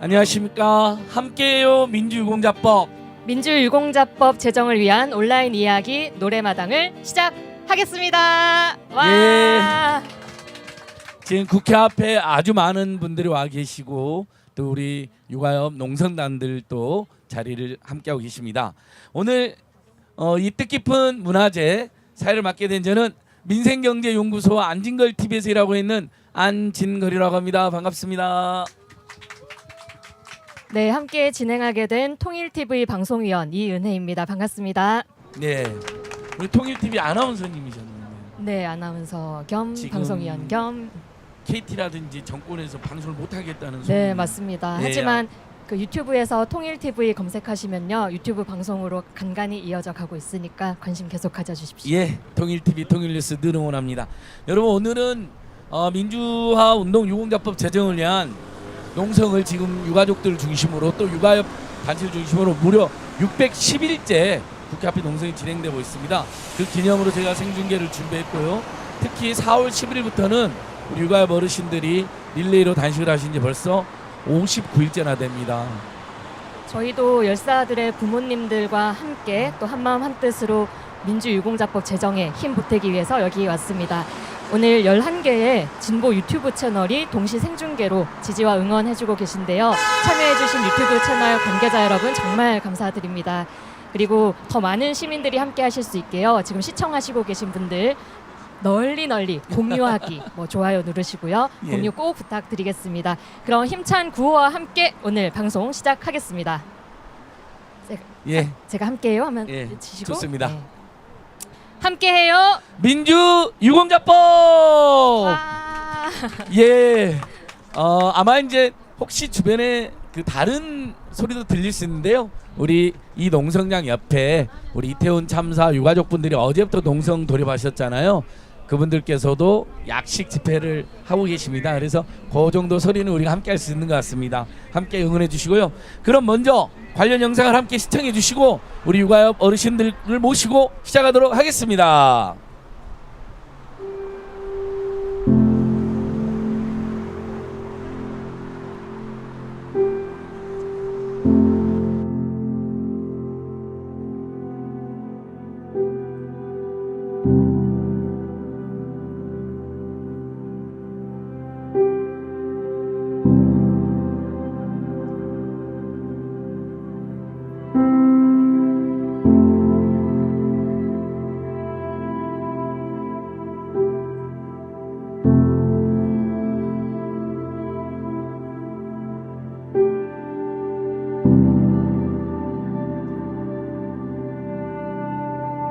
안녕하십니까. 함께해요 민주유공자법. 민주유공자법 제정을 위한 온라인 이야기 노래마당을 시작하겠습니다. 와. 예. 지금 국회 앞에 아주 많은 분들이 와 계시고 또 우리 육아협 농성단들도 자리를 함께하고 계십니다. 오늘 이 뜻깊은 문화제 사회를 맡게 된 저는 민생경제연구소 안진걸 TV에서 일하고 있는 안진걸이라고 합니다. 반갑습니다. 네, 함께 진행하게 된 통일TV 방송위원 이은혜입니다. 반갑습니다. 네, 우리 통일TV 아나운서님이셨네요. 네, 아나운서 겸 방송위원 겸. KT라든지 정권에서 방송을 못 하겠다는 소리. 네, 맞습니다. 네. 하지만 그 유튜브에서 통일TV 검색하시면요, 유튜브 방송으로 간간히 이어져 가고 있으니까 관심 계속 가져주십시오. 예, 통일TV 통일뉴스 늘 응원합니다. 여러분, 오늘은 민주화 운동 유공자법 제정을 위한 농성을 지금 유가족들 중심으로 또 육아협 단체를 중심으로 무려 611째 국회 앞에 농성이 진행되고 있습니다. 그 기념으로 제가 생중계를 준비했고요. 특히 4월 11일부터는 우리 육아협 어르신들이 릴레이로 단식을 하신 지 벌써 59일째나 됩니다. 저희도 열사들의 부모님들과 함께 또 한마음 한뜻으로 민주유공자법 제정에 힘 보태기 위해서 여기 왔습니다. 오늘 11개의 진보 유튜브 채널이 동시 생중계로 지지와 응원해주고 계신데요. 참여해주신 유튜브 채널 관계자 여러분 정말 감사드립니다. 그리고 더 많은 시민들이 함께 하실 수 있게요. 지금 시청하시고 계신 분들 널리 공유하기, 좋아요 누르시고요. 예. 공유 꼭 부탁드리겠습니다. 그럼 힘찬 구호와 함께 오늘 방송 시작하겠습니다. 예, 제가 함께해요 하면 예, 치시고 좋습니다. 네. 함께해요. 민주 유공자법. 와. 예, 아마 이제 혹시 주변에 그 다른 소리도 들릴 수 있는데요. 우리 이 농성장 옆에 우리 이태원 참사 유가족분들이 어제부터 농성 돌입하셨잖아요. 그분들께서도 약식 집회를 하고 계십니다. 그래서 그 정도 소리는 우리가 함께 할 수 있는 것 같습니다. 함께 응원해 주시고요. 그럼 먼저 관련 영상을 함께 시청해 주시고 우리 육아협 어르신들을 모시고 시작하도록 하겠습니다.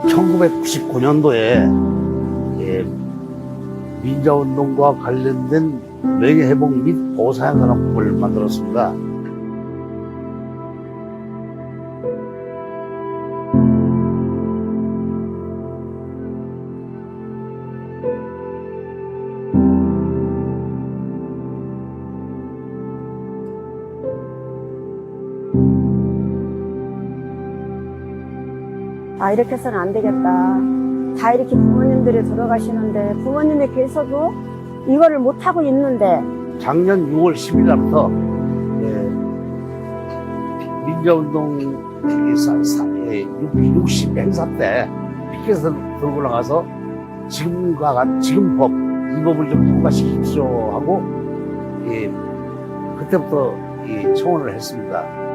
(1999년도에) 민자운동과 관련된 명예회복 및 보상산업부를 만들었습니다. 이렇게 해서는 안 되겠다. 다 이렇게 부모님들이 돌아가시는데 부모님께서도 이거를 못하고 있는데 작년 6월 10일 날부터 민자운동 60 행사 때 피켓을 들고 나가서 지금 법, 이 법을 좀 통과시키십시오 하고 그때부터 청원을 했습니다.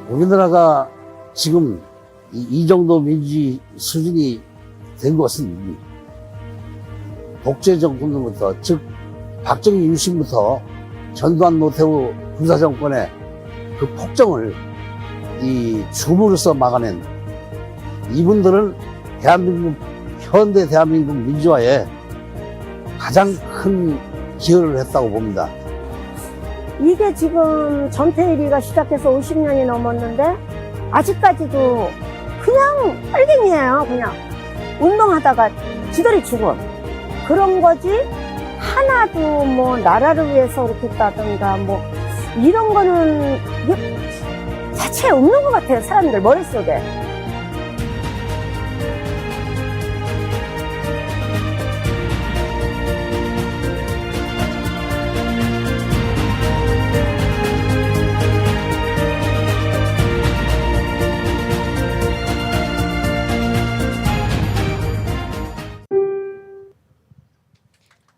우리나라가 지금 이 정도 민주주의 수준이 된 것은 독재 정권으로부터, 즉 박정희 유신부터 전두환 노태우 그 군사 정권의 그 폭정을 이 줌으로써 막아낸 이분들은 현대 대한민국 민주화에 가장 큰 기여를 했다고 봅니다. 이게 지금 전태일이가 시작해서 50년이 넘었는데 아직까지도 그냥 빨갱이에요. 그냥 운동하다가 지들이 죽어. 그런 거지 하나도 뭐 나라를 위해서 그렇게 했다든가 뭐 이런 거는 이게 자체에 없는 것 같아요. 사람들 머릿속에.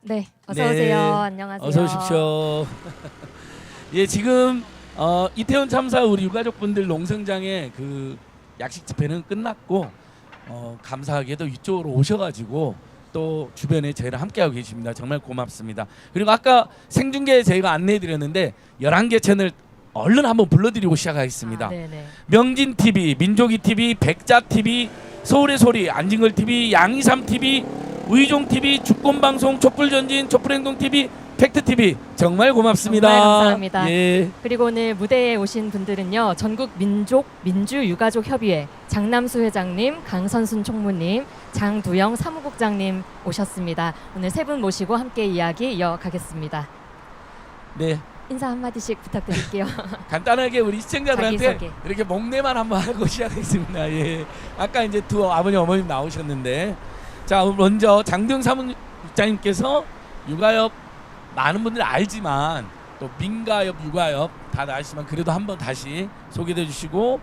네, 어서 네, 오세요. 안녕하세요. 어서 오십시오. 예, 지금 이태원 참사 우리 유가족분들 농성장의 그 약식 집회는 끝났고 감사하게도 이쪽으로 오셔가지고 또 주변에 저희랑 함께하고 계십니다. 정말 고맙습니다. 그리고 아까 생중계 저희가 안내해드렸는데 11개 채널 얼른 한번 불러드리고 시작하겠습니다. 네네. 명진TV, 민족이TV, 백자TV, 서울의 소리, 안진걸TV, 양이삼TV, 의종TV, 주권방송, 촛불전진, 촛불행동TV, 팩트TV 정말 고맙습니다. 정말 감사합니다. 예. 그리고 오늘 무대에 오신 분들은요. 전국 민주유가족협의회 장남수 회장님, 강선순 총무님, 장두영 사무국장님 오셨습니다. 오늘 세 분 모시고 함께 이야기 이어가겠습니다. 네. 인사 한마디씩 부탁드릴게요. 간단하게 우리 시청자들한테 자기소개. 이렇게 목례만 한번 하고 시작하겠습니다. 예. 아까 이제 두 아버님 어머님 나오셨는데 자 먼저 장두영 사무국장님께서 육아협 많은 분들이 알지만 또 민가협, 육아협 다들 아시지만 그래도 한번 다시 소개해 주시고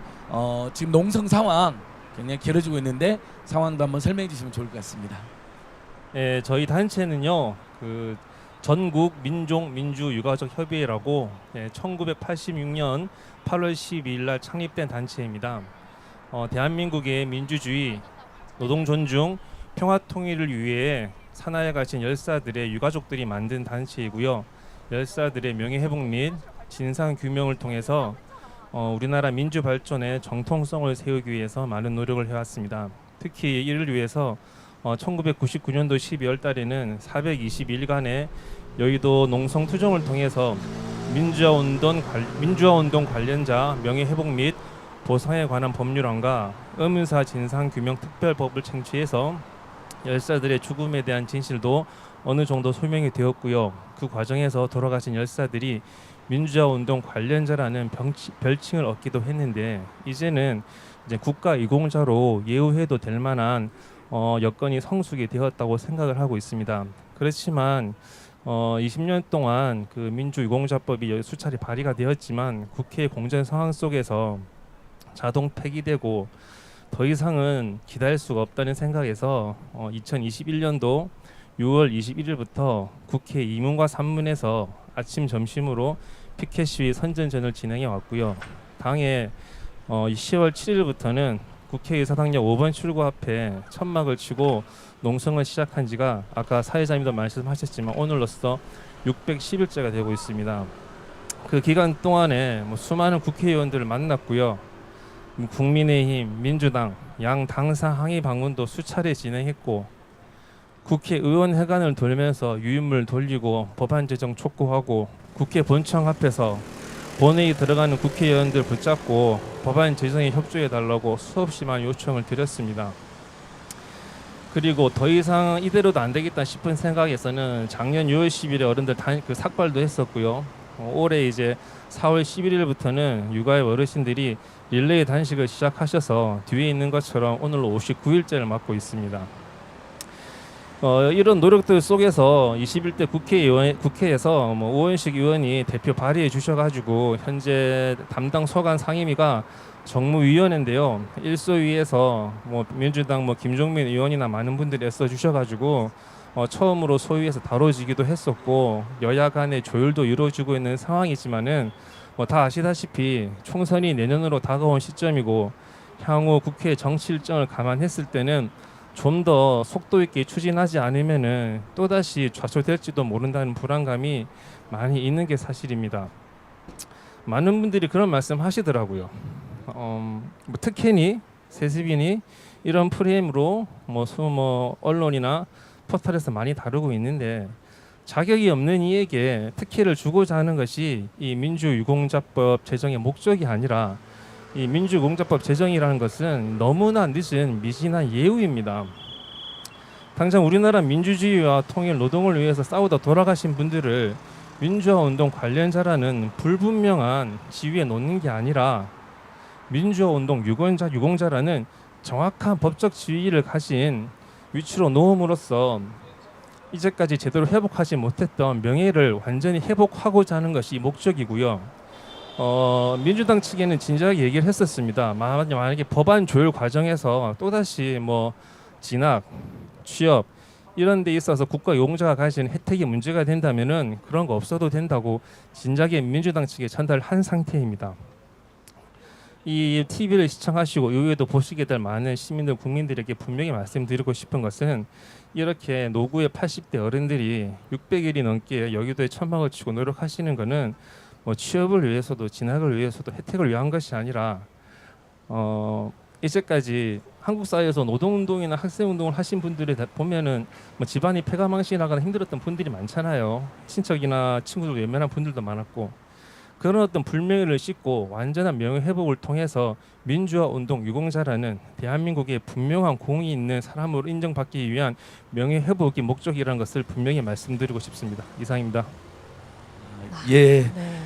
지금 농성 상황 굉장히 길어지고 있는데 상황도 한번 설명해 주시면 좋을 것 같습니다. 예, 저희 단체는요. 그 전국 민족 민주 유가족 협의회라고 1986년 8월 12일 날 창립된 단체입니다. 대한민국의 민주주의, 노동 존중, 평화 통일을 위해 산하에 가신 열사들의 유가족들이 만든 단체이고요. 열사들의 명예 회복 및 진상 규명을 통해서 우리나라 민주 발전의 정통성을 세우기 위해서 많은 노력을 해왔습니다. 특히 이를 위해서 1999년도 12월 달에는 421간의 여의도 농성 투정을 통해서 민주화 운동 관련자 명예 회복 및 보상에 관한 법률안과 의문사 진상 규명 특별법을 쟁취해서 열사들의 죽음에 대한 진실도 어느 정도 소명이 되었고요. 그 과정에서 돌아가신 열사들이 민주화 운동 관련자라는 별칭을 얻기도 했는데 이제는 이제 국가 이공자로 예우해도 될 만한 여건이 성숙이 되었다고 생각을 하고 있습니다. 그렇지만 20년 동안 그 민주유공자법이 수차례 발의가 되었지만 국회 공전 상황 속에서 자동 폐기되고 더 이상은 기다릴 수가 없다는 생각에서 2021년도 6월 21일부터 국회 이문과 산문에서 아침 점심으로 피켓 시위 선전전을 진행해 왔고요. 당해 10월 7일부터는 국회의사당역 5번 출구 앞에 천막을 치고 농성을 시작한 지가 아까 사회자님도 말씀하셨지만 오늘로써 610일째가 되고 있습니다. 그 기간 동안에 수많은 국회의원들을 만났고요. 국민의힘, 민주당, 양 당사 항의 방문도 수차례 진행했고 국회의원회관을 돌면서 유인물 돌리고 법안 제정 촉구하고 국회 본청 앞에서 본회의 들어가는 국회의원들 붙잡고 법안 제정에 협조해달라고 수없이만 요청을 드렸습니다. 그리고 더 이상 이대로도 안 되겠다 싶은 생각에서는 작년 6월 10일에 어른들 그 삭발도 했었고요. 올해 이제 4월 11일부터는 육아의 어르신들이 릴레이 단식을 시작하셔서 뒤에 있는 것처럼 오늘로 59일째를 맞고 있습니다. 이런 노력들 속에서 21대 국회에서 오원식 의원이 대표 발의해 주셔가지고 현재 담당 소관 상임위가 정무위원회인데요. 일소위에서 민주당 김종민 의원이나 많은 분들이 애써 주셔가지고 처음으로 소위에서 다뤄지기도 했었고 여야 간의 조율도 이루어지고 있는 상황이지만은 다 아시다시피 총선이 내년으로 다가온 시점이고 향후 국회 정치 일정을 감안했을 때는 좀 더 속도 있게 추진하지 않으면은 또다시 좌초될지도 모른다는 불안감이 많이 있는 게 사실입니다. 많은 분들이 그런 말씀 하시더라고요. 뭐 특혜니 세습이니 이런 프레임으로 뭐 언론이나 포털에서 많이 다루고 있는데 자격이 없는 이에게 특혜를 주고자 하는 것이 이 민주유공자법 제정의 목적이 아니라 이 민주유공자법 제정이라는 것은 너무나 늦은 미진한 예우입니다. 당장 우리나라 민주주의와 통일 노동을 위해서 싸우다 돌아가신 분들을 민주화 운동 관련자라는 불분명한 지위에 놓는 게 아니라 민주화 운동 유공자라는 정확한 법적 지위를 가진 위치로 놓음으로써 이제까지 제대로 회복하지 못했던 명예를 완전히 회복하고자 하는 것이 목적이고요. 민주당 측에는 진지하게 얘기를 했었습니다. 만약에 법안 조율 과정에서 또다시 뭐 진학, 취업 이런 데 있어서 국가 유공자가 가진 혜택이 문제가 된다면은 그런 거 없어도 된다고 진작에 민주당 측에 전달한 상태입니다. 이 TV를 시청하시고 이후에도 보시게 될 많은 시민들 국민들에게 분명히 말씀드리고 싶은 것은 이렇게 노구의 80대 어른들이 600일이 넘게 여의도에 천막을 치고 노력하시는 것은 뭐 취업을 위해서도 진학을 위해서도 혜택을 위한 것이 아니라 이제까지 한국 사회에서 노동운동이나 학생운동을 하신 분들을 보면은 뭐 집안이 폐가망신하거나 힘들었던 분들이 많잖아요. 친척이나 친구들 외면한 분들도 많았고 그런 어떤 불명예를 씻고 완전한 명예회복을 통해서 민주화 운동 유공자라는 대한민국의 분명한 공이 있는 사람으로 인정받기 위한 명예회복이 목적이라는 것을 분명히 말씀드리고 싶습니다. 이상입니다. 예, 네.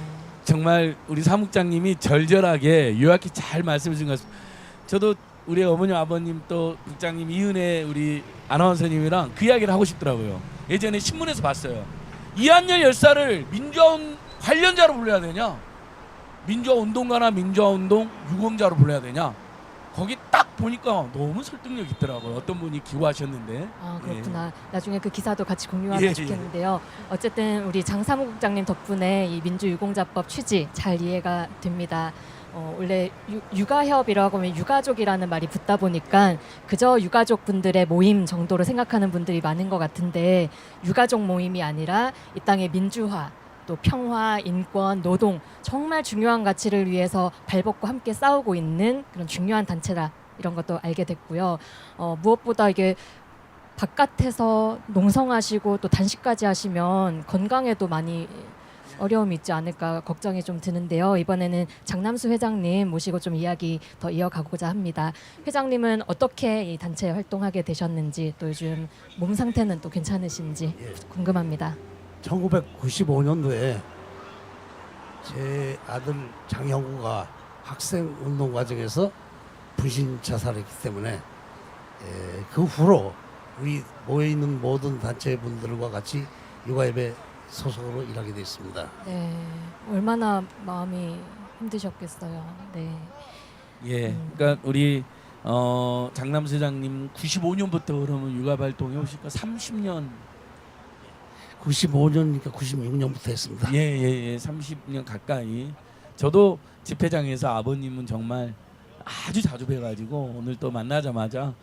정말 우리 사무장님이 절절하게 요약해 잘 말씀해 주신 것 같습니다. 저도 우리 어머님 아버님 또 국장님 이은혜 우리 아나운서님이랑 그 이야기를 하고 싶더라고요. 예전에 신문에서 봤어요. 이한열 열사를 민주화 관련자로 불러야 되냐, 민주화 운동가나 민주화 운동 유공자로 불러야 되냐, 거기 딱 보니까 너무 설득력 있더라고요. 어떤 분이 기고하셨는데. 아 그렇구나. 나중에 그 기사도 같이 공유하면 예, 좋겠는데요. 어쨌든 우리 장사무국장님 덕분에 이 민주유공자법 취지 잘 이해가 됩니다. 원래 육아협이라고 하면 유가족이라는 말이 붙다 보니까 그저 유가족 분들의 모임 정도로 생각하는 분들이 많은 것 같은데 유가족 모임이 아니라 이 땅의 민주화, 또 평화, 인권, 노동 정말 중요한 가치를 위해서 발벗고 함께 싸우고 있는 그런 중요한 단체다. 이런 것도 알게 됐고요. 무엇보다 이게 바깥에서 농성하시고 또 단식까지 하시면 건강에도 많이 어려움이 있지 않을까 걱정이 좀 드는데요. 이번에는 장남수 회장님 모시고 좀 이야기 더 이어가고자 합니다. 회장님은 어떻게 이 단체에 활동하게 되셨는지 또 요즘 몸 상태는 또 괜찮으신지 궁금합니다. 1995년도에 제 아들 장형구가 학생 운동 과정에서 분신 자살했기 때문에 그 후로 우리 모여 있는 모든 단체 분들과 같이 육아협회 소속으로 일하게 됐습니다. 네, 얼마나 마음이 힘드셨겠어요. 네. 예, 그러니까 우리 장남수 회장님 95년부터 그러면 육아 활동해 오실까 30년. 95년이니까 96년부터 했습니다. 예, 30년 가까이. 저도 집회장에서 아버님은 정말 아주 자주 뵈가지고 오늘 또 만나자마자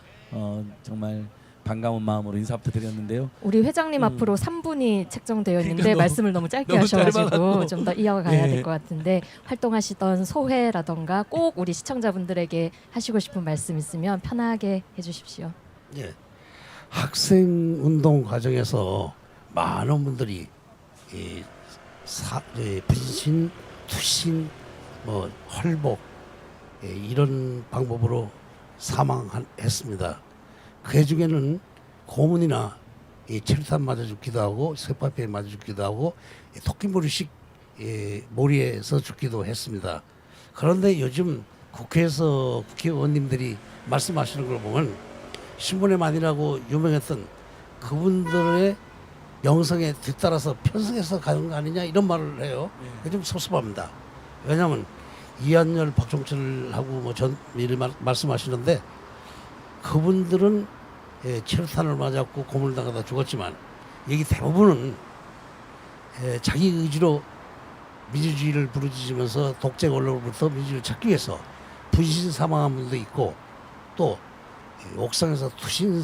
정말 반가운 마음으로 인사부터 드렸는데요. 우리 회장님 앞으로 3분이 책정되어 있는데 그러니까 말씀을 너무 짧게 너무 하셔가지고 짧아가지고. 좀 더 이어가야 예. 될 것 같은데 활동하시던 소회라던가 꼭 우리 시청자분들에게 하시고 싶은 말씀 있으면 편하게 해주십시오. 예. 학생 운동 과정에서 많은 분들이 분신, 투신, 뭐 헐복 이런 방법으로 사망했습니다. 그 중에는 고문이나 체류탄 맞아 죽기도 하고 쇠파피에 맞아 죽기도 하고 토끼머리식 머리에서 죽기도 했습니다. 그런데 요즘 국회에서 국회의원님들이 말씀하시는 걸 보면 신분의 만이라고 유명했던 그분들의 명성에 뒤따라서 편승해서 가는 거 아니냐 이런 말을 해요. 그게 좀 섭섭합니다. 왜냐하면 이한열, 박종철하고 뭐 전 미리 말씀하시는데 그분들은 체류탄을 맞았고 고문을 당하다 죽었지만 여기 대부분은 자기 의지로 민주주의를 부르짖으면서 독재 권력으로부터 민주주의를 찾기 위해서 분신 사망한 분도 있고 또 옥상에서 투신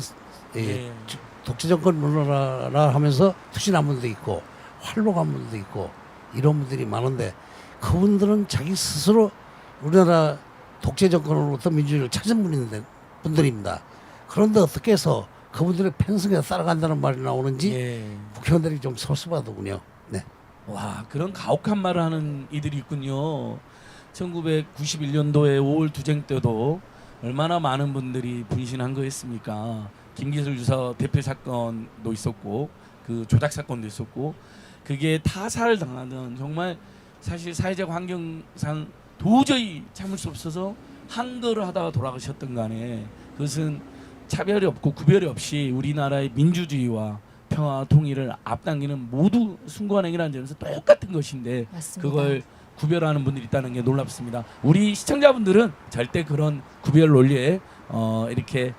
독재 정권 물러나라 하면서 투신한 분도 있고 활복한 분도 있고 이런 분들이 많은데 그분들은 자기 스스로 우리나라 독재 정권으로부터 민주주의를 찾은 분들입니다. 그런데 어떻게 해서 그분들의 편성에 따라간다는 말이 나오는지 예. 국회의원들이 좀 섭섭하더군요. 네. 와, 그런 가혹한 말을 하는 이들이 있군요. 1991년도에 5월 투쟁 때도 얼마나 많은 분들이 분신한 거였습니까? 김기술 유사 대표 사건도 있었고 그 조작 사건도 있었고 그게 타살을 당하는 정말 사실 사회적 환경상 도저히 참을 수 없어서 한거를 하다가 돌아가셨던 간에 그것은 차별이 없고 구별이 없이 우리나라의 민주주의와 평화와 통일을 앞당기는 모두 숭고한 행위라는 점에서 똑같은 것인데 맞습니다. 그걸 구별하는 분들이 있다는 게 놀랍습니다. 우리 시청자분들은 절대 그런 구별 논리에 이렇게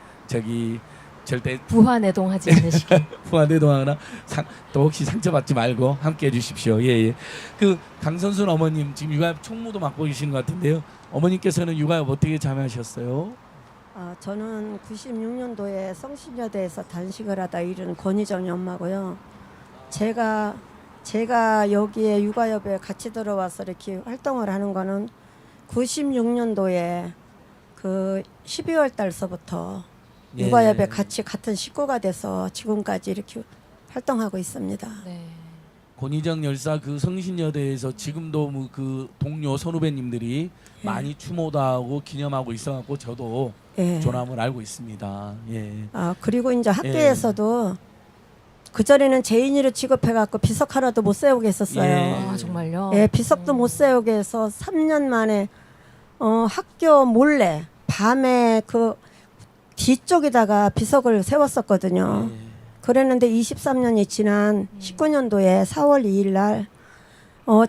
절대 부화내동하지 않으시길. 후한대동하거나 또 혹시 상처받지 말고 함께 해주십시오. 예. 그 강선순 어머님 지금 육아협 총무도 맡고 계시는 것 같은데요. 어머님께서는 육아협 어떻게 참여하셨어요? 저는 96년도에 성신여대에서 단식을 하다 잃은 권희정이 엄마고요. 제가 여기에 육아협에 같이 들어와서 이렇게 활동을 하는 거는 96년도에 그 12월 달서부터 예. 육아협에 같은 식구가 돼서 지금까지 이렇게 활동하고 있습니다. 네. 권희정 열사 그 성신여대에서 지금도 뭐 그 동료 선후배님들이 많이 추모도 하고 기념하고 있어갖고 저도 예. 조남을 알고 있습니다. 예. 그리고 이제 학교에서도 그 전에는 죄인으로 취급해갖고 비석 하나도 못 세우게 했었어요. 예. 아, 정말요? 예, 비석도 못 세우게 해서 3년 만에 학교 몰래 밤에 그 뒤쪽에다가 비석을 세웠었거든요. 예. 그랬는데 23년이 지난 19년도에 4월 2일 날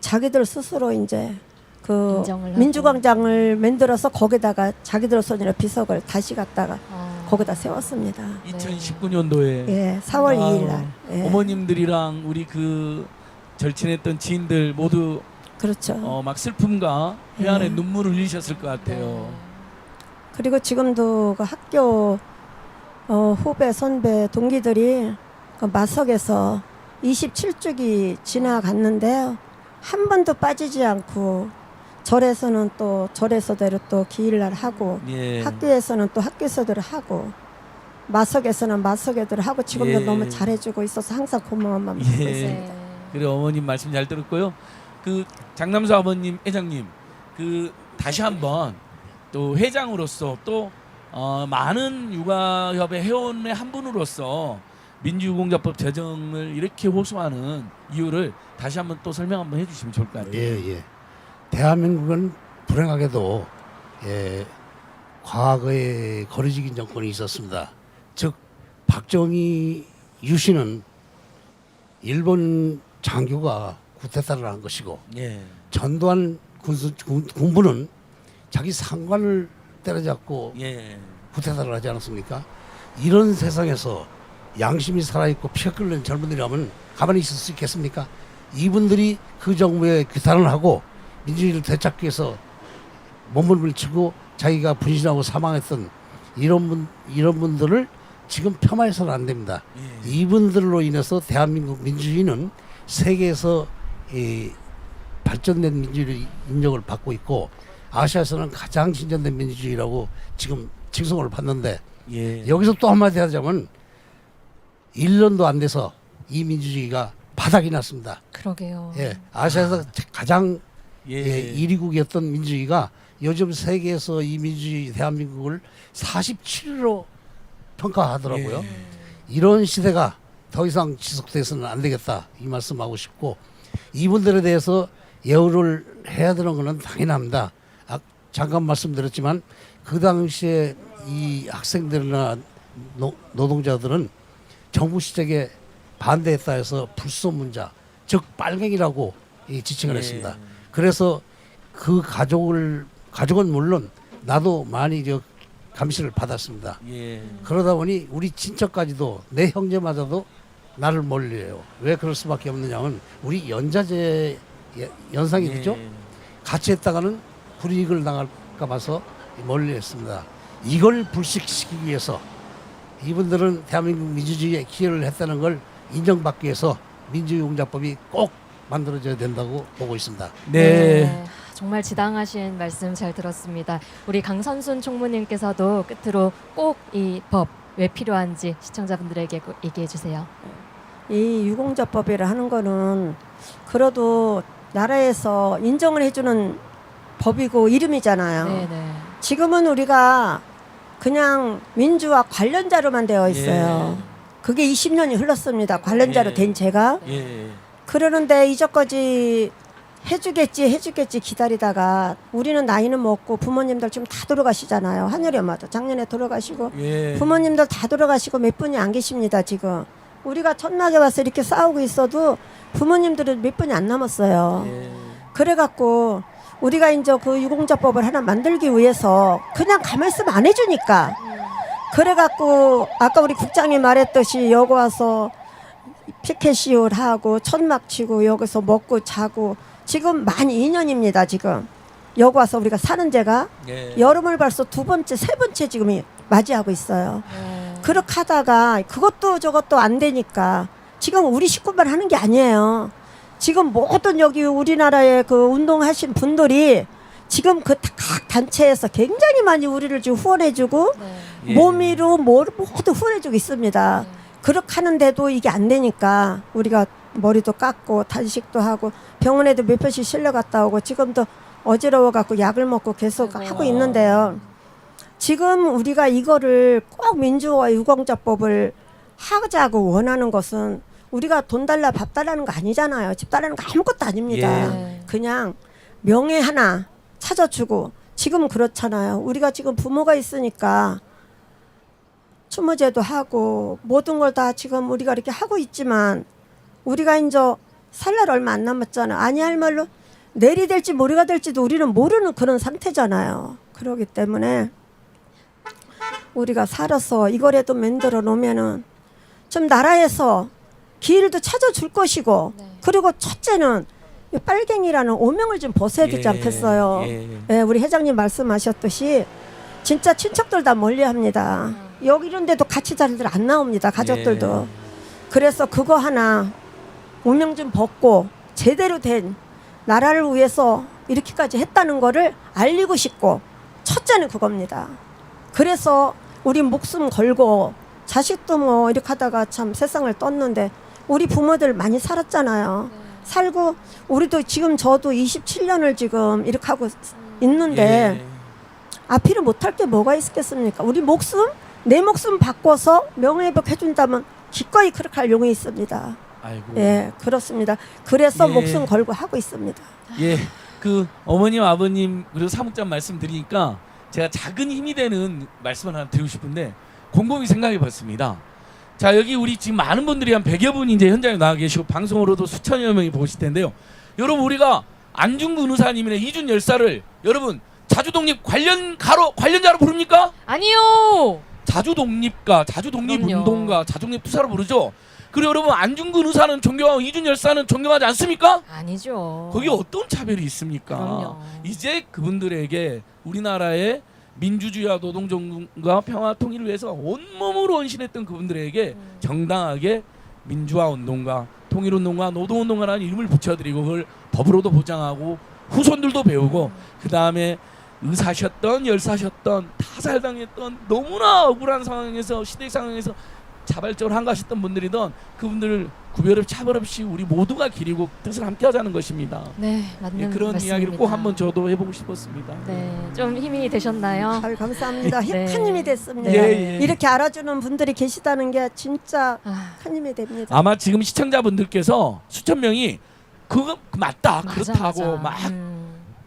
자기들 스스로 이제 그 인정을 하고. 민주광장을 만들어서 거기다가 자기들 손으로 비석을 다시 갖다가 거기다 세웠습니다. 2019년도에 예, 4월 2일 날. 예. 어머님들이랑 우리 그 절친했던 지인들 모두 그렇죠. 막 슬픔과 회한의 예. 눈물을 흘리셨을 것 같아요. 네. 그리고 지금도 그 학교 후배, 선배, 동기들이 그 마석에서 27주기 지나갔는데요. 한 번도 빠지지 않고 절에서는 또 절에서대로 또 기일날 하고 예. 학교에서는 또 학교에서대로 하고 마석에서는 마석에대로 하고 지금도 예. 너무 잘해주고 있어서 항상 고마운 마음 갖고 예. 있습니다. 그래 어머님 말씀 잘 들었고요. 그 장남수 아버님, 회장님, 그 다시 한번 또 회장으로서 또 많은 육아협의 회원의 한 분으로서 민주유공자법 제정을 이렇게 호소하는 이유를 다시 한번 또 설명 한번 해주시면 좋을 것 같아요. 예. 대한민국은 불행하게도 과거에 거리적인 정권이 있었습니다. 즉 박정희 유신은 일본 장교가 쿠데타를 한 것이고 예. 전두환 군부는 자기 상관을 때려잡고 예. 쿠데타를 하지 않았습니까? 이런 세상에서 양심이 살아있고 피가 끓는 젊은이라면 가만히 있을 수 있겠습니까? 이분들이 그 정부에 규탄을 하고 민주주의를 되찾기 위해서 몸부림치고 자기가 분신하고 사망했던 이런 분들을 지금 폄하해서는 안 됩니다. 예. 이분들로 인해서 대한민국 민주주의는 세계에서 발전된 민주주의 인정을 받고 있고 아시아에서는 가장 진전된 민주주의라고 지금 칭송을 받는데 예. 여기서 또 한마디 하자면 1년도 안 돼서 이 민주주의가 바닥이 났습니다. 그러게요. 예, 아시아에서 가장 예. 1위국이었던 민주주의가 요즘 세계에서 이 민주주의 대한민국을 47위로 평가하더라고요. 예. 이런 시대가 더 이상 지속돼서는 안 되겠다 이 말씀하고 싶고 이분들에 대해서 예우를 해야 되는 것은 당연합니다. 잠깐 말씀드렸지만 그 당시에 이 학생들이나 노동자들은 정부 시책에 반대했다 해서 불소문자 즉 빨갱이라고 지칭을 예. 했습니다. 그래서 그 가족은 물론 나도 많이 감시를 받았습니다. 예. 그러다 보니 우리 친척까지도 내 형제마저도 나를 멀리해요. 왜 그럴 수밖에 없느냐면 우리 연자제 연상이 되죠. 예. 같이 했다가는 불이익을 당할까 봐서 멀리했습니다. 이걸 불식시키기 위해서 이분들은 대한민국 민주주의에 기여를 했다는 걸 인정받기 위해서 민주유공자법이 꼭 만들어져야 된다고 보고 있습니다. 네. 정말 지당하신 말씀 잘 들었습니다. 우리 강선순 총무님께서도 끝으로 꼭 이 법 왜 필요한지 시청자분들에게 꼭 얘기해 주세요. 이 유공자법이라 하는 거는 그래도 나라에서 인정을 해주는 법이고 이름이잖아요. 네네. 지금은 우리가 그냥 민주화 관련자로만 되어 있어요. 그게 20년이 흘렀습니다. 관련자로 된 제가. 예. 그러는데 이제까지 해주겠지 기다리다가 우리는 나이는 먹고 부모님들 지금 다 돌아가시잖아요. 한여리 엄마도 작년에 돌아가시고 예. 부모님들 다 돌아가시고 몇 분이 안 계십니다. 지금 우리가 천막에 와서 이렇게 싸우고 있어도 부모님들은 몇 분이 안 남았어요. 예. 그래갖고 우리가 이제 그 유공자법을 하나 만들기 위해서 그냥 가만 있으면 안 해주니까 그래갖고 아까 우리 국장이 말했듯이 여기 와서 피켓시올 하고 천막 치고 여기서 먹고 자고 지금 만 2년입니다. 지금 여기 와서 우리가 사는 데가 예. 여름을 벌써 두 번째 세 번째 지금 맞이하고 있어요. 그렇게 하다가 그것도 저것도 안 되니까 지금 우리 식구만 하는 게 아니에요. 지금 모든 여기 우리나라에 그 운동하신 분들이 지금 그 각 단체에서 굉장히 많이 우리를 지금 후원해주고 예. 몸으로 모두 후원해주고 있습니다. 그렇게 하는데도 이게 안 되니까 우리가 머리도 깎고 단식도 하고 병원에도 몇 번씩 실려 갔다 오고 지금도 어지러워 갖고 약을 먹고 계속 아이고. 하고 있는데요. 지금 우리가 이거를 꼭 민주화 유공자법을 하자고 원하는 것은 우리가 돈 달라 밥 달라는 거 아니잖아요. 집 달라는 거 아무것도 아닙니다. 예. 그냥 명예 하나 찾아주고 지금 그렇잖아요. 우리가 지금 부모가 있으니까 추모제도 하고 모든 걸 다 지금 우리가 이렇게 하고 있지만 우리가 이제 살 날 얼마 안 남았잖아. 아니할 말로 내일이 될지 모레가 될지도 우리는 모르는 그런 상태잖아요. 그렇기 때문에 우리가 살아서 이거라도 만들어 놓으면은 좀 나라에서 길도 찾아줄 것이고 그리고 첫째는 이 빨갱이라는 오명을 좀 벗어야 되지 않겠어요. 예, 우리 회장님 말씀하셨듯이 진짜 친척들 다 멀리합니다. 여기 이런 데도 같이 자리들 안 나옵니다. 가족들도. 그래서 그거 하나 오명 좀 벗고 제대로 된 나라를 위해서 이렇게까지 했다는 거를 알리고 싶고 첫째는 그겁니다. 그래서 우리 목숨 걸고 자식도 뭐 이렇게 하다가 참 세상을 떴는데 우리 부모들 많이 sal았잖아요. 살고 우리도 지금 저도 27년을 지금 이렇게 하고 있는데 앞으로 못할 게 뭐가 있겠습니까? 우리 목숨 내 목숨 바꿔서 명예회복 해준다면 기꺼이 그렇게 할 용이 있습니다. 아이고. 예, 그렇습니다. 그래서 예. 목숨 걸고 하고 있습니다. 예, 그 어머님, 아버님 그리고 사무장 말씀드리니까 제가 작은 힘이 되는 말씀을 하나 드리고 싶은데 곰곰이 생각해봤습니다. 자, 여기 우리 지금 많은 분들이 한 100여 분이 이제 현장에 나와 계시고 방송으로도 수천여 명이 보실 텐데요. 여러분 우리가 안중근 의사님이나 이준 열사를 여러분 자주독립 관련자로 부릅니까? 아니요. 자주독립가, 자주독립운동가, 그럼요. 자주독립투사로 부르죠. 그리고 여러분 안중근 의사는 존경하고 이준 열사는 존경하지 않습니까? 아니죠. 거기 어떤 차별이 있습니까? 그럼요. 이제 그분들에게 우리나라의 민주주의와 노동정과 평화 통일을 위해서 온몸으로 헌신했던 그분들에게 정당하게 민주화 운동가, 통일 운동가, 노동 운동가라는 이름을 붙여드리고 그걸 법으로도 보장하고 후손들도 배우고 그 다음에 의사셨던 열사셨던 타살당했던 너무나 억울한 상황에서 시대 상황에서 자발적으로 한가하셨던 분들이던 그분들을 구별 없이 차별 없이 우리 모두가 기리고 뜻을 함께 하자는 것입니다. 네, 맞는 예, 그런 말씀입니다. 이야기를 꼭 한번 저도 해보고 싶었습니다. 네, 좀 힘이 되셨나요? 아유, 감사합니다. 네. 큰 힘이 됐습니다. 예, 예. 이렇게 알아주는 분들이 계시다는 게 진짜 아, 큰 힘이 됩니다. 아마 지금 시청자분들께서 수천 명이 그거 맞다 맞아, 그렇다고 맞아. 막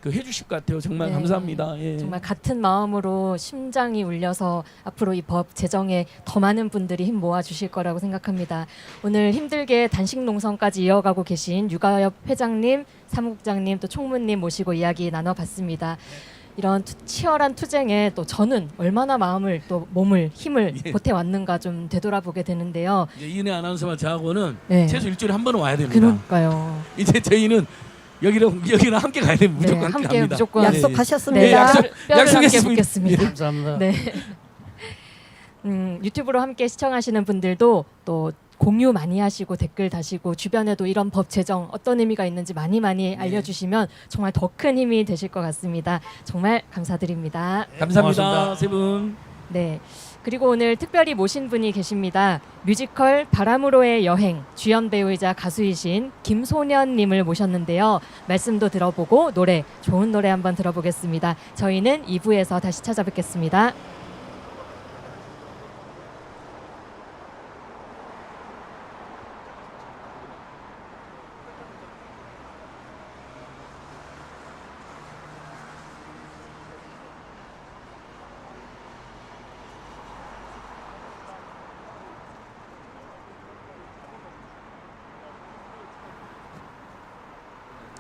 그 해주실 것 같아요. 정말 네. 감사합니다. 예. 정말 같은 마음으로 심장이 울려서 앞으로 이 법 제정에 더 많은 분들이 힘 모아 주실 거라고 생각합니다. 오늘 힘들게 단식 농성까지 이어가고 계신 육아협 회장님, 사무국장님, 또 총무님 모시고 이야기 나눠봤습니다. 이런 치열한 투쟁에 또 저는 얼마나 마음을 또 몸을 힘을 예. 보태왔는가 좀 되돌아보게 되는데요. 이제 이은혜 아나운서와 저하고는 네. 최소 일주일에 한 번은 와야 됩니다. 그러니까요. 이제 저희는 여기는 함께 가야 됩니다. 무조건 네, 함께 함께 갑니다. 무조건 예. 약속하셨습니다. 예, 약속. 뼈를 함께 약속했습니다. 묻겠습니다. 감사합니다. 네. 유튜브로 함께 시청하시는 분들도 또 공유 많이 하시고 댓글 다시고 주변에도 이런 법 제정 어떤 의미가 있는지 많이 알려주시면 정말 더 큰 힘이 되실 것 같습니다. 정말 감사드립니다. 감사합니다. 고맙습니다. 세 분. 네. 그리고 오늘 특별히 모신 분이 계십니다. 뮤지컬 바람으로의 여행 주연 배우이자 가수이신 김소년님을 모셨는데요. 말씀도 들어보고 좋은 노래 한번 들어보겠습니다. 저희는 2부에서 다시 찾아뵙겠습니다.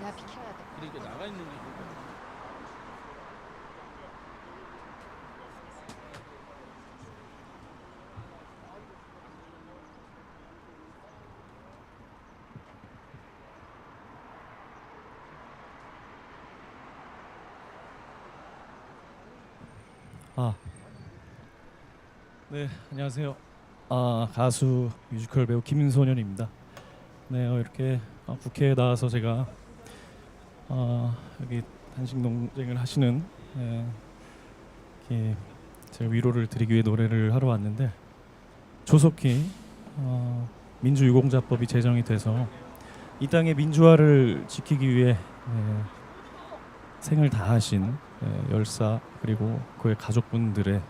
야, 비켜야 돼. 그러니까 나가 있는 게 네, 안녕하세요. 가수 뮤지컬 배우 김소년입니다. 네, 이렇게 국회에 나와서 제가 여기 단식 논쟁을 하시는 이렇게 제가 위로를 드리기 위해 노래를 하러 왔는데 조속히 민주유공자법이 제정이 돼서 이 땅의 민주화를 지키기 위해 생을 다하신 열사 그리고 그의 가족분들의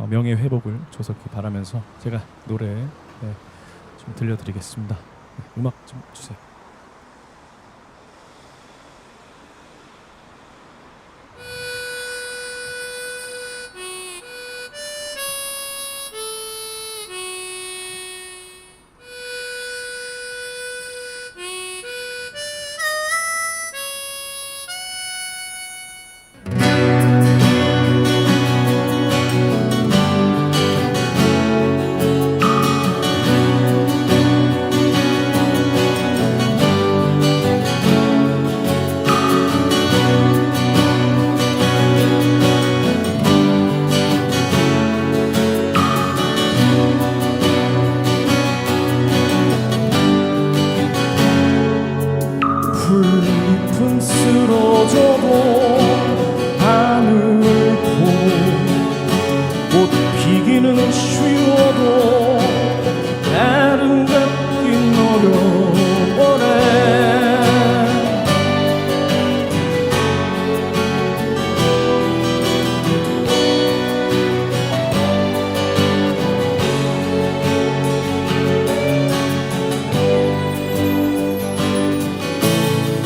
명예 회복을 조속히 바라면서 제가 노래 좀 들려드리겠습니다. 음악 좀 주세요. 풀잎은 쓰러져도 하늘을 꽃 피기는 쉬워도 아름답긴 어려워래.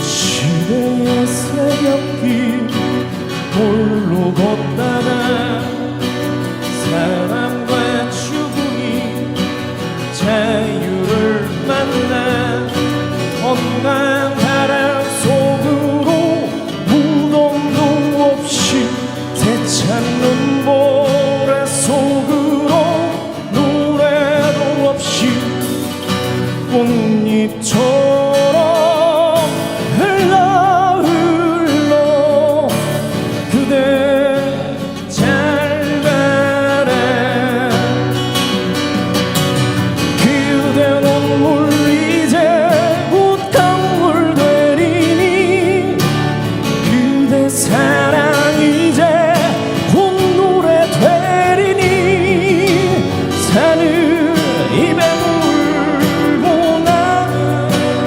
시대의 새벽길 홀로 걷다가 사랑과 죽음이 자유를 만나 험한 바람 속으로 무덤도 없이 세찬 눈보라 속으로 노래도 없이 꽃잎처럼 흘러 흘러 그대 잘 가라. 그대 눈물 이제 곧 강물 되리니 그대 사랑 이제 곧 노래 되리니 산을 입에 물고 나는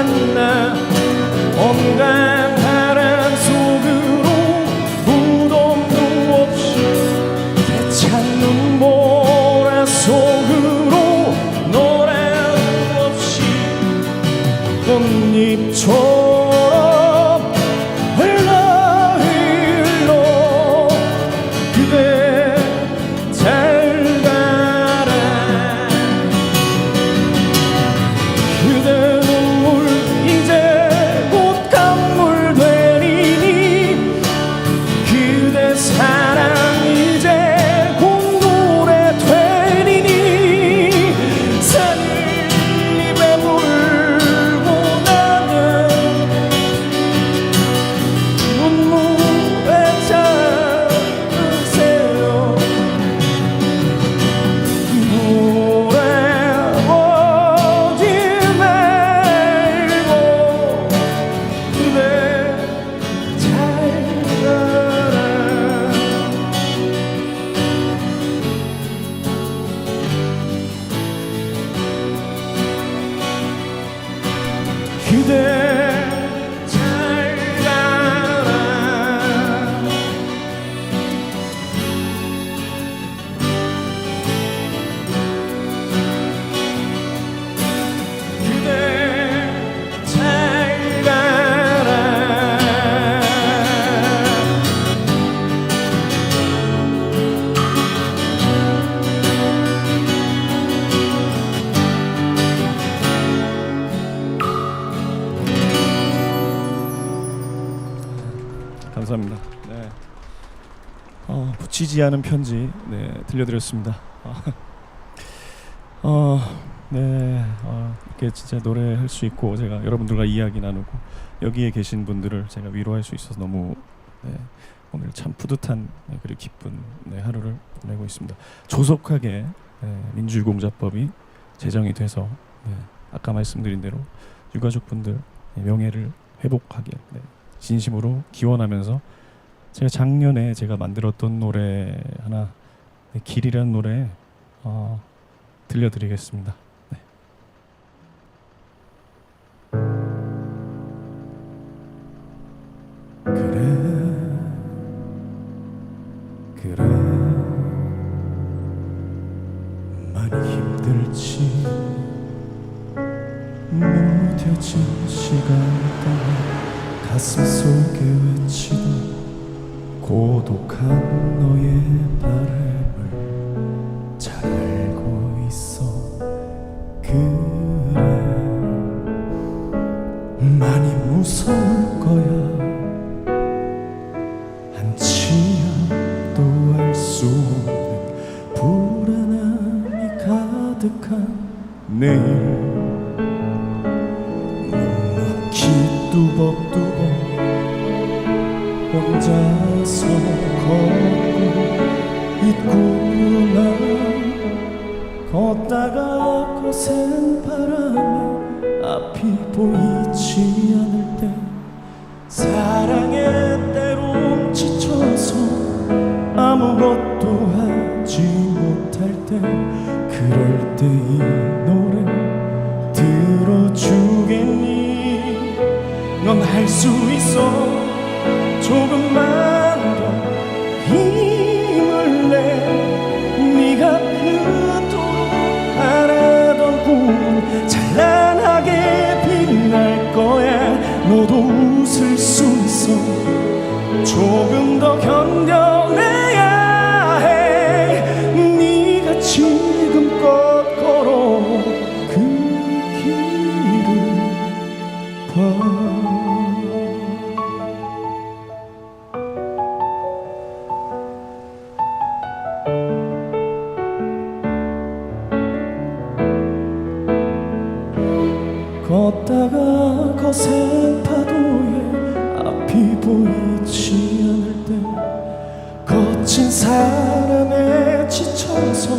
만나 온갖 바람 속으로 무덤도 없이 개찬 눈보라 속으로 노래 없이 꽃잎처럼 흘러 흘러 그대 잘 가라 그대 눈물 이제 곧 강물 되리니 그대 사랑 이제 곧 노래 되리니 산입에 물고 나는 눈물에 잠드세요 돌아보지 말고 그대 잘 가라 그대 잘 가라 그대 잘 가라 감사합니다. 네. 붙이지 않은 편지 네, 들려드렸습니다. 네, 이렇게 진짜 노래할 수 있고 제가 여러분들과 이야기 나누고 여기에 계신 분들을 제가 위로할 수 있어서 너무 네, 오늘 참 뿌듯한 네, 그리고 기쁜 네, 하루를 보내고 있습니다. 조속하게 네, 민주유공자법이 제정이 돼서 네, 아까 말씀드린 대로 유가족분들 명예를 회복하길 네, 진심으로 기원하면서 제가 작년에 제가 만들었던 노래 하나 네, 길이라는 노래 들려드리겠습니다. 네. 그래 많이 힘들지 무뎌진 시간 동안 가슴 속에 외치던 고독한 너의 바람을 잘 알고 있어 그래 많이 무서울 거야 한치앞도 알 수 없는 불안함이 가득한 내일 묵묵히 뚜벅뚜벅 혼자서 걷고 있구나 걷다가 거센 바람에 앞이 보이지 않을 때 사랑에 때론 지쳐서 아무것도 하지 못할 때 그럴 때 이 노래 들어주겠니 넌 할 수 있어 조금만 더 힘을 내 네가 그토록 바라던 꿈은 찬란하게 빛날 거야 너도 웃을 수 있어 조금 더 견뎌내야 해 네가 지금껏 걸어온 그 길을 봐 걷다가 거센 파도에 앞이 보이지 않을 때 거친 사람에 지쳐서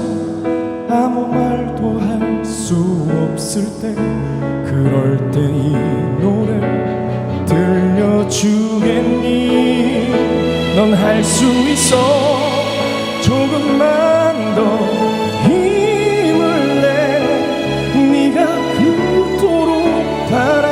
아무 말도 할 수 없을 때 그럴 때 이 노래 들려주겠니 넌 할 수 있어 조금만 더 힘을 내 네가 그토록 바라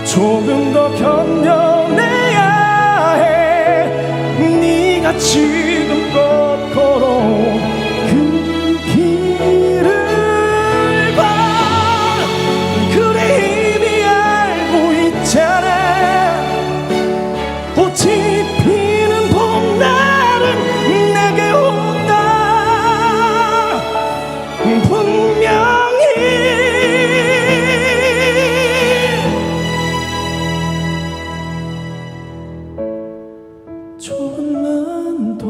조금 더 견뎌내야 해. 네가 지금껏 걸어온 그 길을 봐. 그래 이미 알고 있잖아. 꽃이 피는 봄날은 내게 온다. 분명히 조금만 더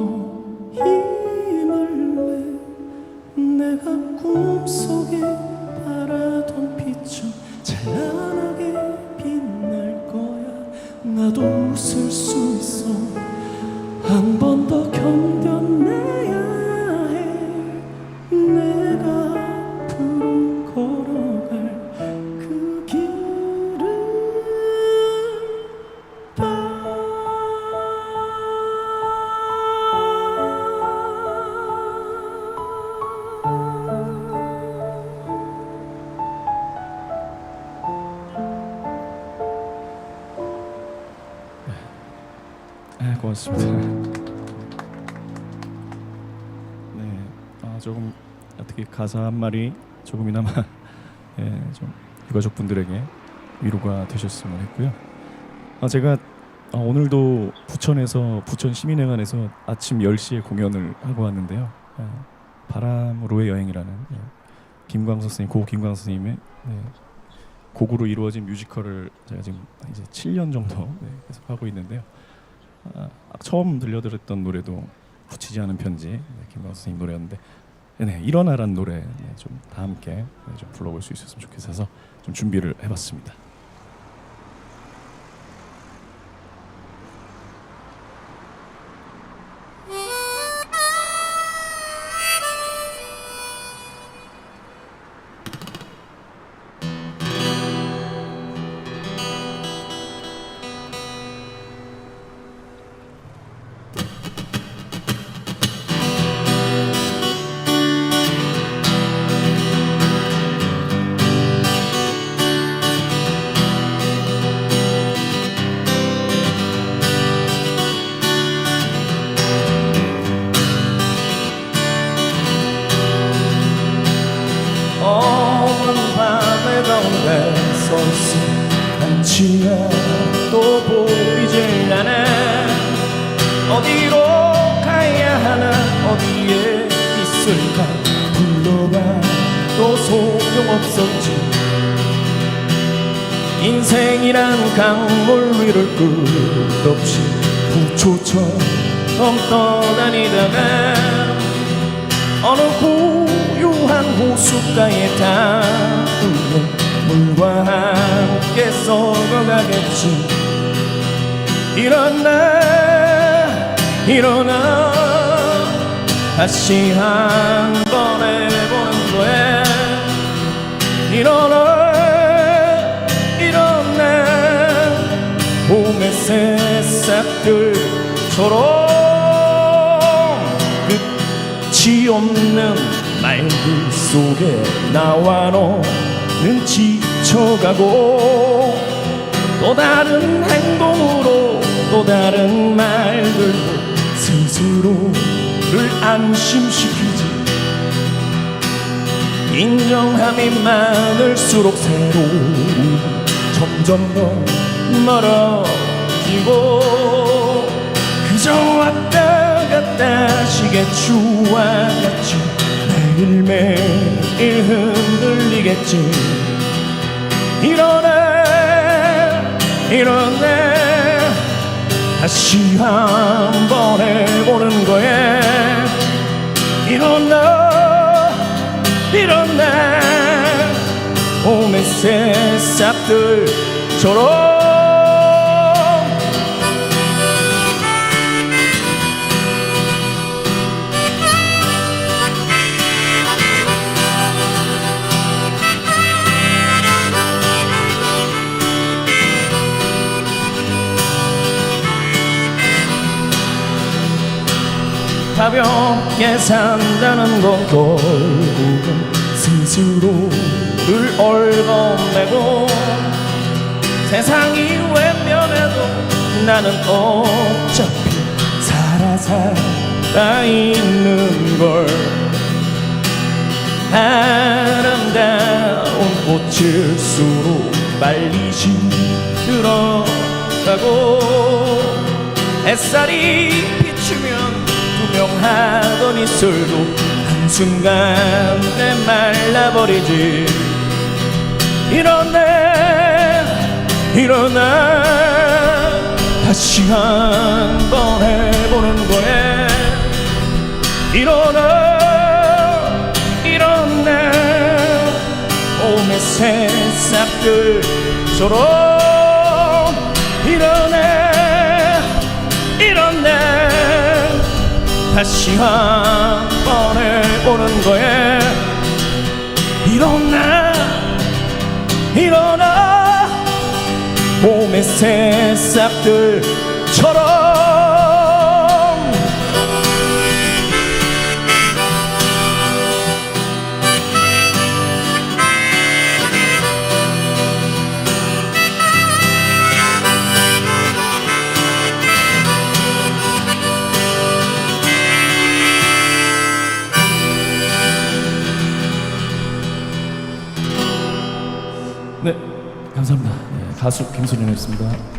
힘을 내. 내가 꿈속에 바라던 빛처럼 찬란하게 빛날 거야. 나도 웃을 수 있어. 한 번 더 견뎌내야 해. 내가 앞으로 걸어갈 그 길을 봐. 고맙습니다. 네, 조금 어떻게 가사 한 말이 조금이나마 좀 유가족분들에게 위로가 되셨으면 했고요. 제가 오늘도 부천에서 부천 시민회관에서 아침 10시에 공연을 하고 왔는데요. 바람으로의 여행이라는 김광석 선생님, 고 김광석 선생님의 곡으로 이루어진 뮤지컬을 제가 지금 이제 7년 정도 계속 하고 있는데요. 처음 들려드렸던 노래도 붙이지 않은 편지, 김광석 선생님 노래였는데, 일어나란 노래 좀 다 함께 좀 불러볼 수 있었으면 좋겠어서 좀 준비를 해봤습니다. 또 보이질 않아. 어디로 가야 하나, 어디에 있을까. 불러봐도 소용없었지. 인생이란 강물 위를 끝없이 부초처럼 떠다니다가 어느 고요한 호숫가에 닿으면 물과 함께 썩어가겠지. 일어나 일어나 다시 한번 해보는 거야. 일어나 일어나 봄의 새싹들처럼 끝이 없는 말들 속에 나와 너는 지쳐가고 또 다른 행동으로 또 다른 말들로 스스로를 안심시키지. 인정함이 많을수록 새로운 점점 더 멀어지고 그저 왔다 갔다 시계추와 같이 매일매일 흔들리겠지. 일어나 일어나 다시 한번 해보는 거야. 일어나 일어나 봄의 새싹들처럼 가볍게 산다는 건 결국은 스스로를 얽어매고 세상이 외면해도 나는 어차피 살아있는 걸. 아름다운 꽃일수록 빨리 시들어가고 햇살이 비추면 투명하던 이슬도 한순간에 말라버리지. 일어나 다시 한번 해보는 거야. 일어나 봄의 새싹들처럼 일어나 다시 한번 해보는 거야. 일어나 봄의 새싹들처럼. 네, 감사합니다. 네, 가수 김소년이었습니다.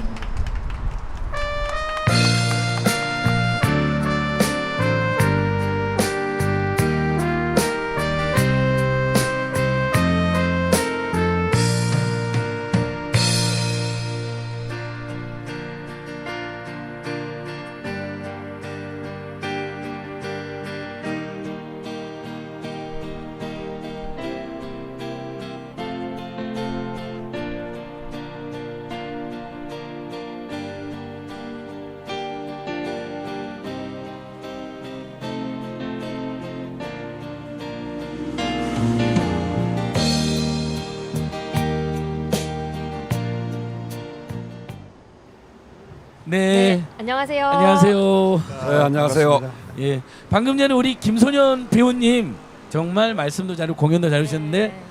네. 안녕하세요. 안녕하세요. 네, 안녕하세요. 예, 방금 전에 우리 김소년 배우님 정말 말씀도 잘하고 공연도 잘하셨는데 네.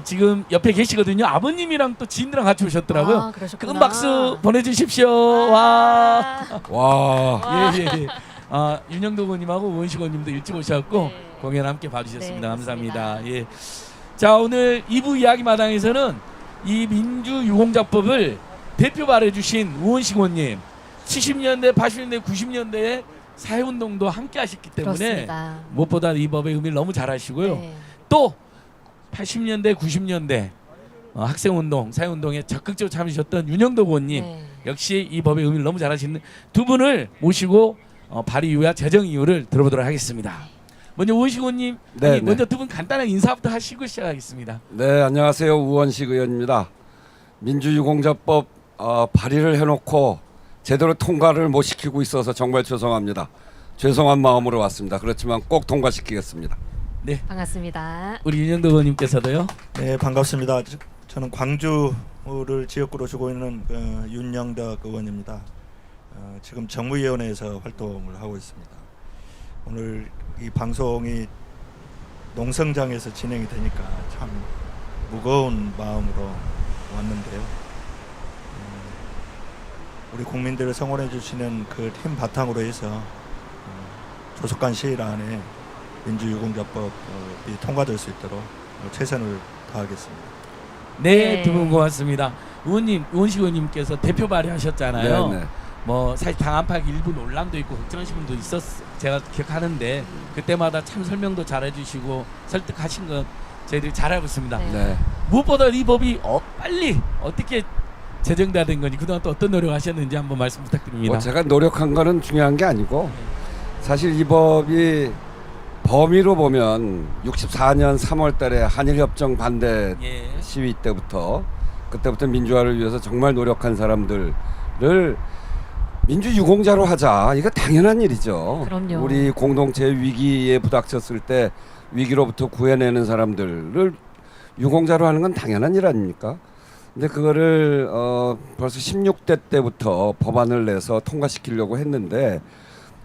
지금 옆에 계시거든요. 아버님이랑 또 지인들랑 같이 오셨더라고요. 아, 그러셨구나. 큰 박수 보내주십시오. 와. 와, 예. 윤영도 의원님하고 우원식 의원님도 일찍 오셨고 네. 공연 함께 봐주셨습니다. 네, 감사합니다. 예. 자, 오늘 2부 이야기 마당에서는 이 민주유공자법을 대표 발해주신 우원식 의원님 70년대, 80년대, 90년대에 사회운동도 함께 하셨기 때문에 그렇습니다. 무엇보다 이 법의 의미를 너무 잘 아시고요. 네. 또 80년대, 90년대 학생운동, 사회운동에 적극적으로 참여하셨던 윤영도 의원님 네. 역시 이 법의 의미를 너무 잘 아시는 두 분을 모시고 발의 이유와 제정 이유를 들어보도록 하겠습니다. 먼저 우원식 의원님, 네, 먼저 두 분 간단한 인사부터 하시고 시작하겠습니다. 네, 안녕하세요. 우원식 의원입니다. 민주유공자법 발의를 해놓고 제대로 통과를 못 시키고 있어서 정말 죄송합니다. 죄송한 마음으로 왔습니다. 그렇지만 꼭 통과시키겠습니다. 네, 반갑습니다. 우리 윤영도 의원님께서도요. 네, 반갑습니다. 저는 광주를 지역구로 주고 있는 윤영덕 의원입니다. 지금 정무위원회에서 활동을 하고 있습니다. 오늘 이 방송이 농성장에서 진행이 되니까 참 무거운 마음으로 왔는데요. 우리 국민들을 성원해 주시는 그 힘 바탕으로 해서 조속한 시일 안에 민주유공자법이 통과될 수 있도록 최선을 다하겠습니다. 네, 네. 두 분 고맙습니다. 의원님, 우원식 의원님께서 대표 발의하셨잖아요. 네, 네. 뭐 사실 당 안팎 일부 논란도 있고 걱정하신 분도 제가 기억하는데 그때마다 참 설명도 잘해주시고 설득하신 건 저희들이 잘 알고 있습니다. 네. 네. 무엇보다 이 법이 빨리 어떻게 제정돼야 된 건지 그동안 또 어떤 노력하셨는지 한번 말씀 부탁드립니다. 뭐 제가 노력한 거는 중요한 게 아니고 사실 이 법이 범위로 보면 64년 3월달에 한일협정 반대 예. 시위 때부터 그때부터 민주화를 위해서 정말 노력한 사람들을 민주유공자로 하자. 이거 당연한 일이죠. 그럼요. 우리 공동체 위기에 부닥쳤을 때 위기로부터 구해내는 사람들을 유공자로 하는 건 당연한 일 아닙니까? 근데 그거를 벌써 16대 때부터 법안을 내서 통과시키려고 했는데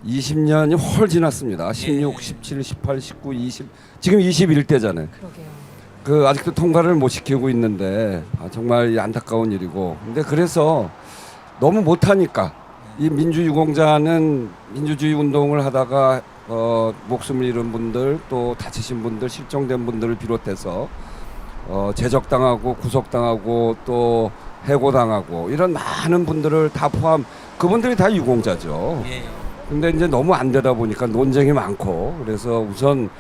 20년이 훨 지났습니다. 16, 17, 18, 19, 20 지금 21대잖아요. 그러게요. 그 아직도 통과를 못 시키고 있는데 정말 이 안타까운 일이고. 근데 그래서 너무 못하니까 이 민주유공자는 민주주의 운동을 하다가 목숨을 잃은 분들 또 다치신 분들 실종된 분들을 비롯해서 제적당하고 구속당하고 또 해고당하고 이런 많은 분들을 다 포함 그분들이 다 유공자죠. 예. 근데 이제 너무 안 되다 보니까 논쟁이 많고 그래서 우선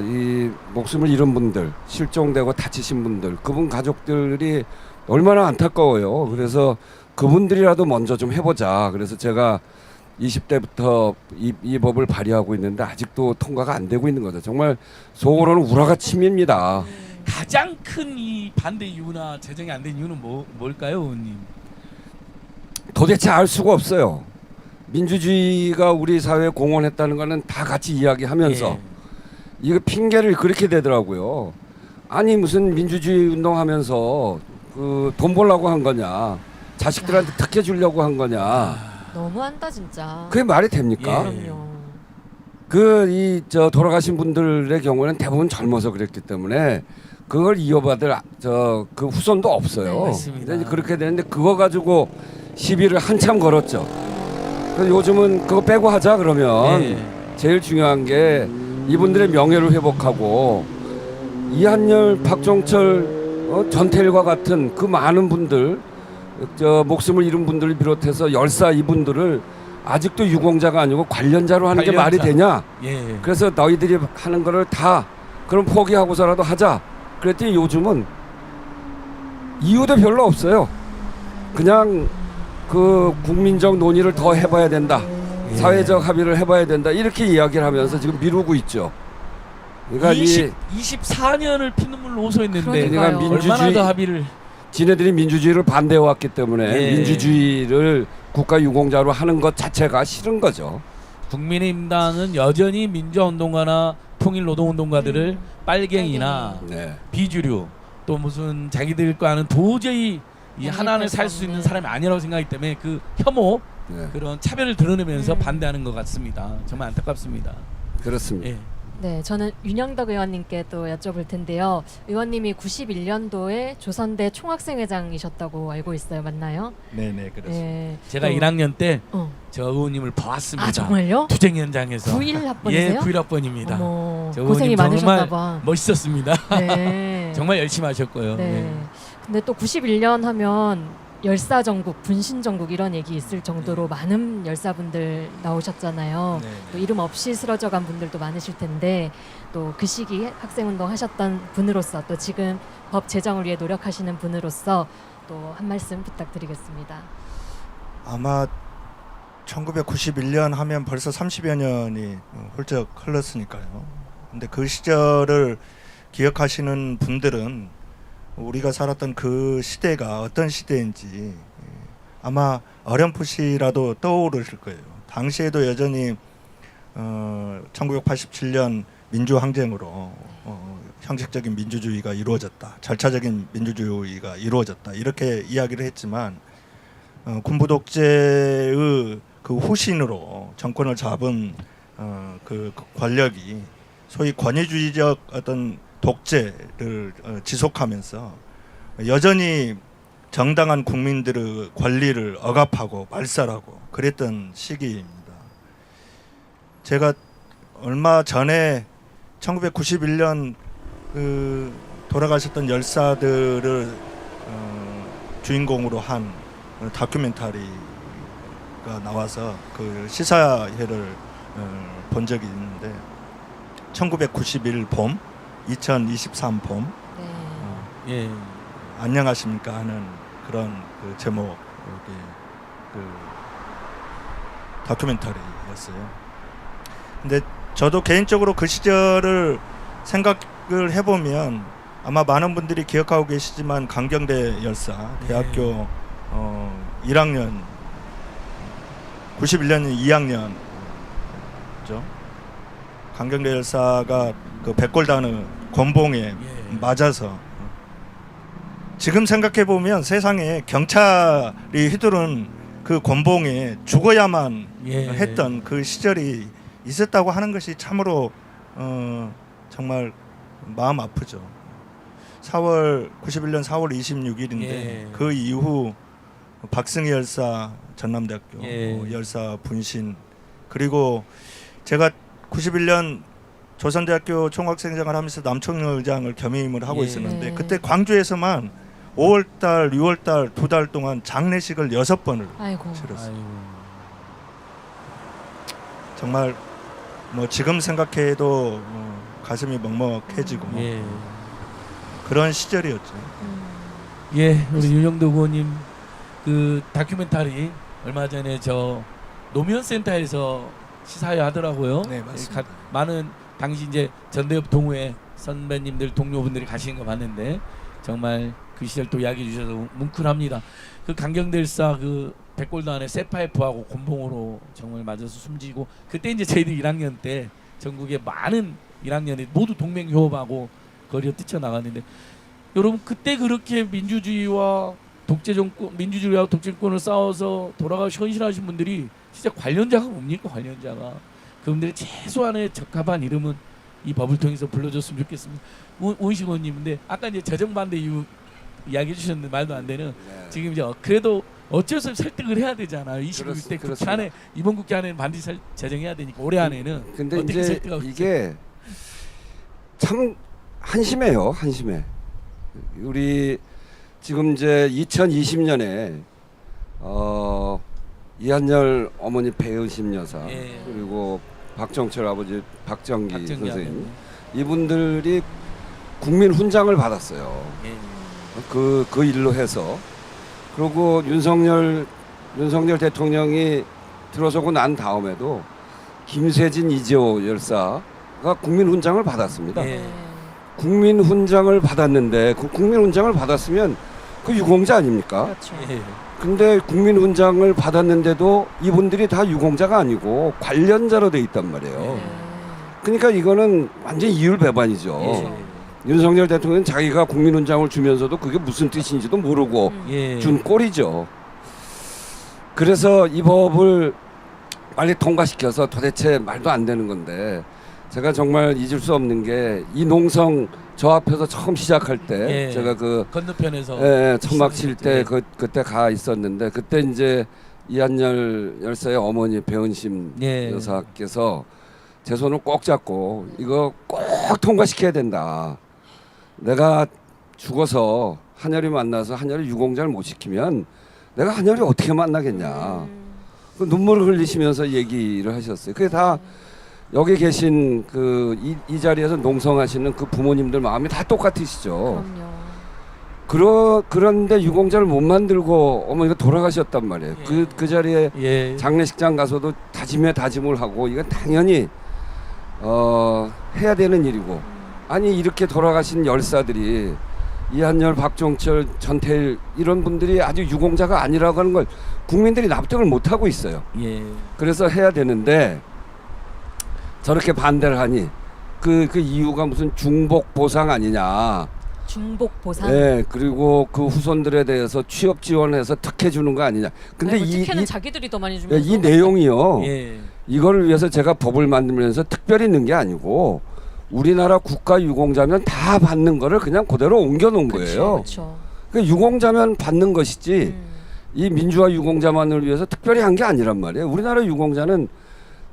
이 목숨을 잃은 분들 실종되고 다치신 분들 그분 가족들이 얼마나 안타까워요. 그래서 그분들이라도 먼저 좀 해보자. 그래서 제가 20대부터 이 법을 발의하고 있는데 아직도 통과가 안 되고 있는 거죠. 정말 속으로는 우라가 침입니다. 가장 큰 이 반대 이유나 제정이 안 된 이유는 뭘까요, 의원님? 도대체 알 수가 없어요. 민주주의가 우리 사회에 공헌했다는 거는 다 같이 이야기하면서 예. 이거 핑계를 그렇게 대더라고요. 아니 무슨 민주주의 운동하면서 그 돈 벌려고 한 거냐, 자식들한테 특혜 주려고 한 거냐, 너무한다 진짜. 그게 말이 됩니까? 예. 그럼요. 그 돌아가신 분들의 경우는 대부분 젊어서 그랬기 때문에 그걸 이어받을 그 후손도 없어요. 네, 맞습니다. 근데 이제 그렇게 되는데 그거 가지고 시비를 한참 걸었죠. 그래서 요즘은 그거 빼고 하자 그러면 예. 제일 중요한 게 이분들의 명예를 회복하고 이한열, 박종철, 전태일과 같은 그 많은 분들 목숨을 잃은 분들을 비롯해서 열사 이분들을 아직도 유공자가 아니고 관련자로 하는 게 말이 되냐? 예. 그래서 너희들이 하는 거를 다 그럼 포기하고서라도 하자. 그랬더니 요즘은 이유도 별로 없어요. 그냥 그 국민적 논의를 더 해봐야 된다. 예. 사회적 합의를 해봐야 된다. 이렇게 이야기를 하면서 지금 미루고 있죠. 그러니까 24년을 피눈물 호소했는데 그러니까요. 얼마나 더 합의를 지네들이 민주주의를 반대해왔기 때문에 예. 민주주의를 국가 유공자로 하는 것 자체가 싫은 거죠. 국민의힘당은 여전히 민주화운동가나 통일노동운동가들을 빨갱이나 네. 비주류 또 무슨 자기들과는 도저히 이 하나를 살 수 있는 사람이 아니라고 생각하기 때문에 그 혐오 네. 그런 차별을 드러내면서 반대하는 것 같습니다. 정말 안타깝습니다. 그렇습니다. 예. 네, 저는 윤영덕 의원님께 또 여쭤볼 텐데요. 의원님이 91년도에 조선대 총학생회장이셨다고 알고 있어요. 맞나요? 네네 그렇습니다. 네. 제가 또- 1학년 때 저 어. 의원님을 보았습니다. 아 정말요? 투쟁 현장에서. 91학번이세요? 예, 91학번입니다. 어머, 저 고생이 의원님 정말 많으셨나 봐. 멋있었습니다. 네. 정말 열심히 하셨고요. 네. 예. 근데 또 91년 하면 열사 전국, 분신 전국 이런 얘기 있을 정도로 많은 열사분들 나오셨잖아요. 네. 또 이름 없이 쓰러져간 분들도 많으실 텐데 또 그 시기 학생운동 하셨던 분으로서 또 지금 법 제정을 위해 노력하시는 분으로서 또 한 말씀 부탁드리겠습니다. 아마 1991년 하면 벌써 30여 년이 훌쩍 흘렀으니까요. 근데 그 시절을 기억하시는 분들은 우리가 살았던 그 시대가 어떤 시대인지 아마 어렴풋이라도 떠오르실 거예요. 당시에도 여전히 1987년 민주항쟁으로 형식적인 민주주의가 이루어졌다. 절차적인 민주주의가 이루어졌다. 이렇게 이야기를 했지만 군부 독재의 그 후신으로 정권을 잡은 그 권력이 소위 권위주의적 어떤 독재를 지속하면서 여전히 정당한 국민들의 권리를 억압하고 말살하고 그랬던 시기입니다. 제가 얼마 전에 1991년 그 돌아가셨던 열사들을 주인공으로 한 다큐멘터리가 나와서 그 시사회를 본 적이 있는데 1991 봄, 2023 봄 네. 예. 안녕하십니까 하는 그런 그 제목의 그 다큐멘터리였어요. 근데 저도 개인적으로 그 시절을 생각을 해보면 아마 많은 분들이 기억하고 계시지만 강경대 열사 대학교 1학년 91년이 2학년죠. 강경대 열사가 그 백골단의 권봉에 맞아서 지금 생각해 보면 세상에 경찰이 휘두른 그 권봉에 죽어야만 했던 그 시절이 있었다고 하는 것이 참으로 정말 마음 아프죠. 91년 4월 26일인데 예. 그 이후 박승희 열사 전남대학교 예. 열사 분신, 그리고 제가 91년 조선대학교 총학생회장을 하면서 남청의장을 겸임을 하고 예. 있었는데 네. 그때 광주에서만 5월달, 6월달 2달 동안 장례식을 6번을 아이고. 치렀어요. 아이고. 정말 뭐 지금 생각해도 가슴이 먹먹해지고 예. 그런 시절이었죠. 예, 우리 윤영도 의원님 그 다큐멘터리 얼마 전에 저 노무현 센터에서 시사회 하더라고요. 네, 맞습니다. 많은 당시 이제 전대협 동호회 선배님들 동료분들이 가시는 거 봤는데 정말 그 시절 또 이야기해 주셔서 뭉클합니다. 그 강경대일사 그 백골도 안에 세파이프하고 곤봉으로 정말 맞아서 숨지고 그때 이제 저희들 1학년 때 전국의 많은 1학년이 모두 동맹효업하고 거리로 뛰쳐나갔는데 여러분 그때 그렇게 민주주의와 민주주의와 독재정권을 싸워서 돌아가서 헌신하신 분들이 진짜 관련자가 뭡니까? 관련자가 그분들의 최소한의 적합한 이름은 이 법을 통해서 불러줬으면 좋겠습니다. 우은식 의원님인데 아까 이제 재정반대 이유 이야기해 주셨는데 말도 안 되는 지금 이제 그래도 어쩔 수 없이 설득을 해야 되잖아요. 21대 국회 안에 이번 국회 안에는 반드시 재정해야 되니까 올해 안에는 근데 어떻게 이제 설득하고 이게 참 한심해요. 한심해. 우리 지금 이제 2020년에 이한열 어머니 배은심 여사 예. 그리고 박정철 아버지 박정기 박정기 선생님 이분들이 국민 훈장을 받았어요. 예. 그 일로 해서 그리고 윤석열 대통령이 들어서고 난 다음에도 김세진 이재호 열사가 국민 훈장을 받았습니다. 예. 국민 훈장을 받았는데 그 국민 훈장을 받았으면 그 유공자 아닙니까? 그렇죠. 예. 근데 국민 훈장을 받았는데도 이분들이 다 유공자가 아니고 관련자로 돼 있단 말이에요. 그러니까 이거는 완전 이율배반이죠. 예. 윤석열 대통령은 자기가 국민 훈장을 주면서도 그게 무슨 뜻인지도 모르고 예. 준 꼴이죠. 그래서 이 법을 빨리 통과시켜서 도대체 말도 안 되는 건데 제가 정말 잊을 수 없는 게 이 농성 저 앞에서 처음 시작할 때 예. 제가 그 건너편에서 천막 칠 때 예. 그때 가 있었는데 그때 이제 이한열 열사의 어머니 배은심 예. 여사께서 제 손을 꼭 잡고 이거 꼭 통과시켜야 된다. 내가 죽어서 한열이 만나서 한열이 유공자를 못 시키면 내가 한열이 어떻게 만나겠냐. 그 눈물을 흘리시면서 얘기를 하셨어요. 그게 다 여기 계신 그 이 자리에서 농성하시는 그 부모님들 마음이 다 똑같으시죠. 그런데 유공자를 못 만들고 어머니가 돌아가셨단 말이에요. 예. 그 자리에 예. 장례식장 가서도 다짐을 하고 이건 당연히 해야 되는 일이고 아니 이렇게 돌아가신 열사들이 이한열, 박종철, 전태일 이런 분들이 아주 유공자가 아니라고 하는 걸 국민들이 납득을 못 하고 있어요. 예. 그래서 해야 되는데 저렇게 반대를 하니 그 이유가 무슨 중복 보상 아니냐. 중복 보상. 네, 그리고 그 후손들에 대해서 취업 지원해서 특혜 주는 거 아니냐. 근데 아이고, 특혜는 자기들이 더 많이 이 주면서. 내용이요. 예. 이거를 위해서 제가 법을 만들면서 특별히 넣은 게 아니고 우리나라 국가 유공자면 다 받는 거를 그냥 그대로 옮겨 놓은 거예요. 그렇죠. 그 유공자면 받는 것이지 이 민주화 유공자만을 위해서 특별히 한 게 아니란 말이에요. 우리나라 유공자는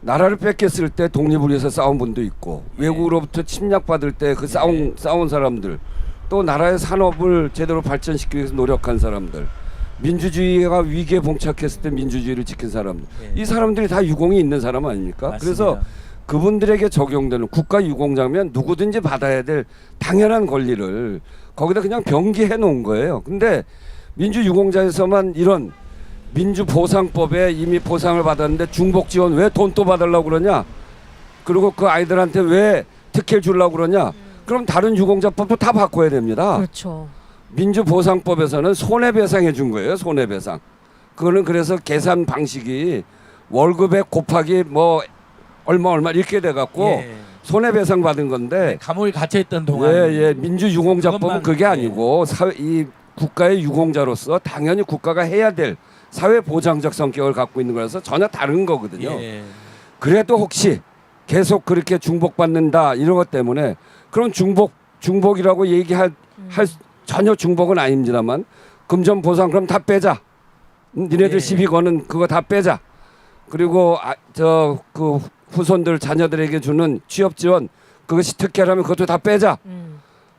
나라를 뺏겼을 때 독립을 위해서 싸운 분도 있고 외국으로부터 침략받을 때 그 싸운 사람들 또 나라의 산업을 제대로 발전시키기 위해서 노력한 사람들 민주주의가 위기에 봉착했을 때 민주주의를 지킨 사람들 이 사람들이 다 유공이 있는 사람 아닙니까? 맞습니다. 그래서 그분들에게 적용되는 국가 유공자면 누구든지 받아야 될 당연한 권리를 거기다 그냥 병기해 놓은 거예요. 근데 민주 유공자에서만 이런 민주보상법에 이미 보상을 받았는데 중복지원 왜 돈 또 받으려고 그러냐? 그리고 그 아이들한테 왜 특혜를 주려고 그러냐? 그럼 다른 유공자법도 다 바꿔야 됩니다. 그렇죠. 민주보상법에서는 손해배상해 준 거예요. 손해배상. 그거는 그래서 계산 방식이 월급에 곱하기 뭐 얼마 이렇게 돼갖고 예. 손해배상 받은 건데 감옥에 갇혀있던 동안 예, 민주유공자법은 그게 아니고 이 국가의 유공자로서 당연히 국가가 해야 될 사회보장적 성격을 갖고 있는 거라서 전혀 다른 거거든요. 예. 그래도 혹시 계속 그렇게 중복받는다 이런 것 때문에 그런 중복이라고 얘기할 전혀 중복은 아닙니다만 금전 보상 그럼 다 빼자. 니네들 예. 시비 거는 그거 다 빼자. 그리고 그 후손들 자녀들에게 주는 취업 지원 그것이 특혜라면 그것도 다 빼자.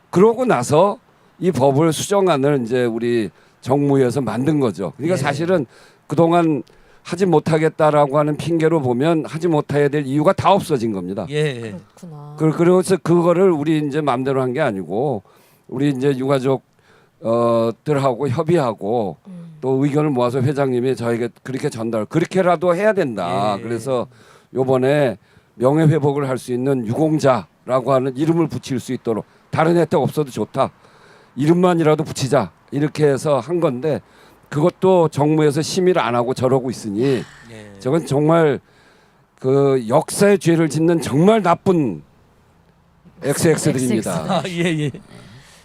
그러고 나서 이 법을 수정안을 이제 우리 정무위에서 만든 거죠. 그러니까 예. 사실은 그동안 하지 못하겠다라고 하는 핑계로 보면 하지 못해야 될 이유가 다 없어진 겁니다. 예. 그렇구나. 그래서 그거를 우리 이제 마음대로 한 게 아니고 우리 이제 유가족 들하고 협의하고 또 의견을 모아서 회장님이 저에게 그렇게 그렇게라도 해야 된다. 예. 그래서 요번에 명예회복을 할 수 있는 유공자라고 하는 이름을 붙일 수 있도록 다른 혜택 없어도 좋다. 이름만이라도 붙이자. 이렇게 해서 한 건데 그것도 정무에서 심의를 안 하고 저러고 있으니 예. 저건 정말 그 역사의 죄를 짓는 정말 나쁜 XX들입니다. 아, 예.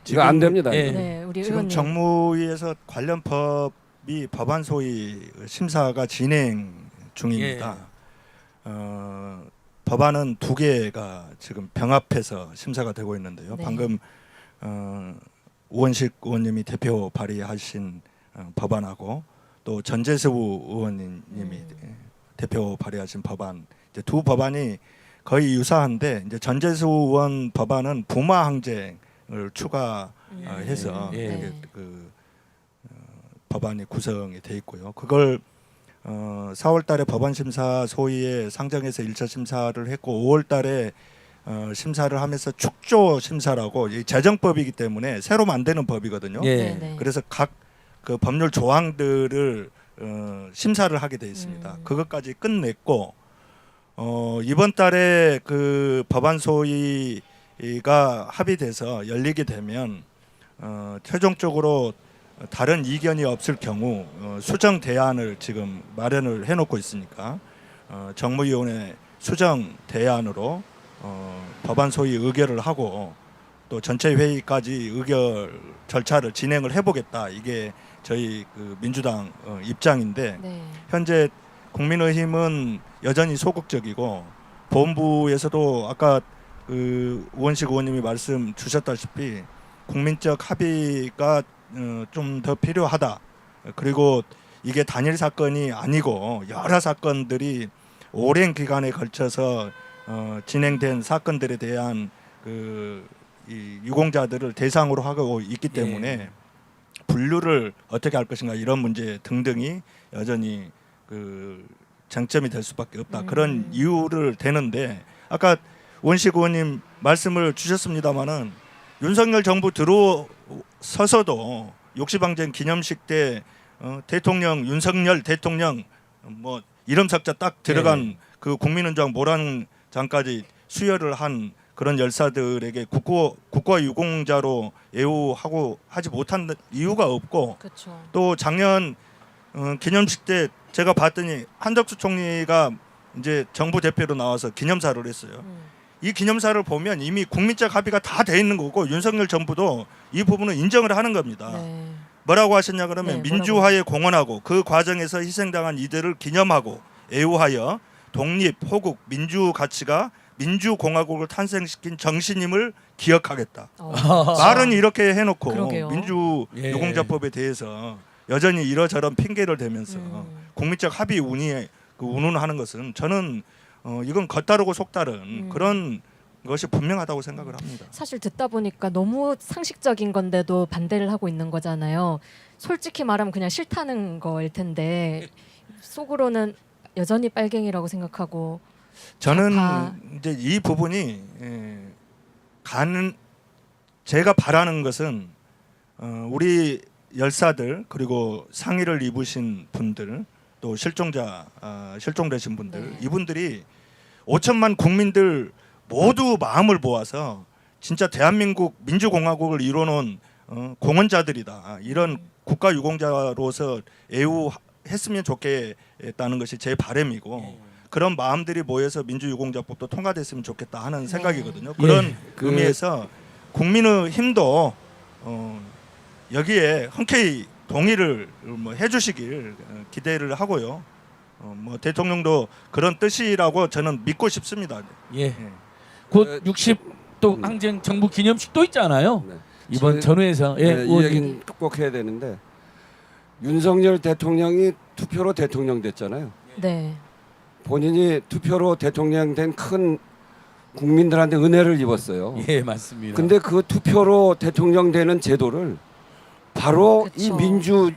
이거 안 됩니다. 예. 네, 우리 지금 의원님. 정무위에서 관련 법이 법안 소위 심사가 진행 중입니다. 법안은 2개가 지금 병합해서 심사가 되고 있는데요. 네. 방금 우원식 의원님이 대표 발의하신 법안하고 또 전재수 의원님이 대표 발의하신 법안 이제 두 법안이 거의 유사한데 이제 전재수 의원 법안은 부마 항쟁을 추가해서 예. 이게 법안이 구성이 돼 있고요. 그걸 4월달에 법안 심사 소위에 상정해서 1차 심사를 했고 5월달에 심사를 하면서 축조 심사라고 이 재정법이기 때문에 새로 만드는 법이거든요. 예. 네. 그래서 각 그 법률 조항들을 심사를 하게 돼 있습니다. 그것까지 끝냈고 이번 달에 그 법안 소위가 합의돼서 열리게 되면 최종적으로 다른 이견이 없을 경우 수정 대안을 지금 마련을 해놓고 있으니까 정무위원회 수정 대안으로 법안 소위 의결을 하고 또 전체 회의까지 의결 절차를 진행을 해보겠다. 이게 저희 그 민주당 입장인데 네. 현재 국민의힘은 여전히 소극적이고 본부에서도 아까 그 우원식 의원님이 말씀 주셨다시피 국민적 합의가 좀 더 필요하다. 그리고 이게 단일 사건이 아니고 여러 사건들이 오랜 기간에 걸쳐서 진행된 사건들에 대한 이 유공자들을 대상으로 하고 있기 때문에 분류를 어떻게 할 것인가 이런 문제 등등이 여전히 그 쟁점이 될 수밖에 없다. 그런 이유를 대는데 아까 원식 의원님 말씀을 주셨습니다마는 윤석열 정부 들어서서도 욕시방쟁 기념식 때 대통령 윤석열 대통령 뭐 이름 석자 딱 들어간 그 국민은정 모란장까지 수여를 한 그런 열사들에게 국가 유공자로 애우하고 하지 못한 이유가 없고 그렇죠. 또 작년 기념식 때 제가 봤더니 한덕수 총리가 이제 정부 대표로 나와서 기념사를 했어요. 이 기념사를 보면 이미 국민적 합의가 다 돼 있는 거고 윤석열 정부도 이 부분을 인정을 하는 겁니다. 네. 뭐라고 하셨냐 그러면 네, 민주화에 공헌하고 그 과정에서 희생당한 이들을 기념하고 애우하여 독립, 호국, 민주 가치가 민주공화국을 탄생시킨 정신임을 기억하겠다. 말은 이렇게 해놓고 그러게요. 민주 예. 유공자법에 대해서 여전히 이러저런 핑계를 대면서 국민적 합의 운운하는 것은 저는 이건 겉다르고 속다른 그런 것이 분명하다고 생각을 합니다. 사실 듣다 보니까 너무 상식적인 건데도 반대를 하고 있는 거잖아요. 솔직히 말하면 그냥 싫다는 거일 텐데 속으로는 여전히 빨갱이라고 생각하고 저는 좌파. 이제 이 부분이 제가 바라는 것은 우리 열사들 그리고 상의를 입으신 분들 또 실종되신 분들 네. 이분들이 5천만 국민들 모두 마음을 모아서 진짜 대한민국 민주공화국을 이뤄놓은 공헌자들이다. 이런 국가 유공자로서 애우했으면 좋겠다는 것이 제 바람이고 그런 마음들이 모여서 민주유공자법도 통과됐으면 좋겠다 하는 생각이거든요. 그런 의미에서 국민의 힘도 여기에 흔쾌히 동의를 해주시길 기대를 하고요. 대통령도 그런 뜻이라고 저는 믿고 싶습니다. 곧 60도 항쟁 정부 기념식도 있잖아요. 네. 이번 저- 전후에서 이 의원님. 얘기는 꼭 해야 되는데 윤석열 대통령이 투표로 대통령 됐잖아요. 네. 본인이 투표로 대통령 된 큰 국민들한테 은혜를 입었어요. 예, 맞습니다. 근데 그 투표로 대통령 되는 제도를 바로 이 그쵸. 민주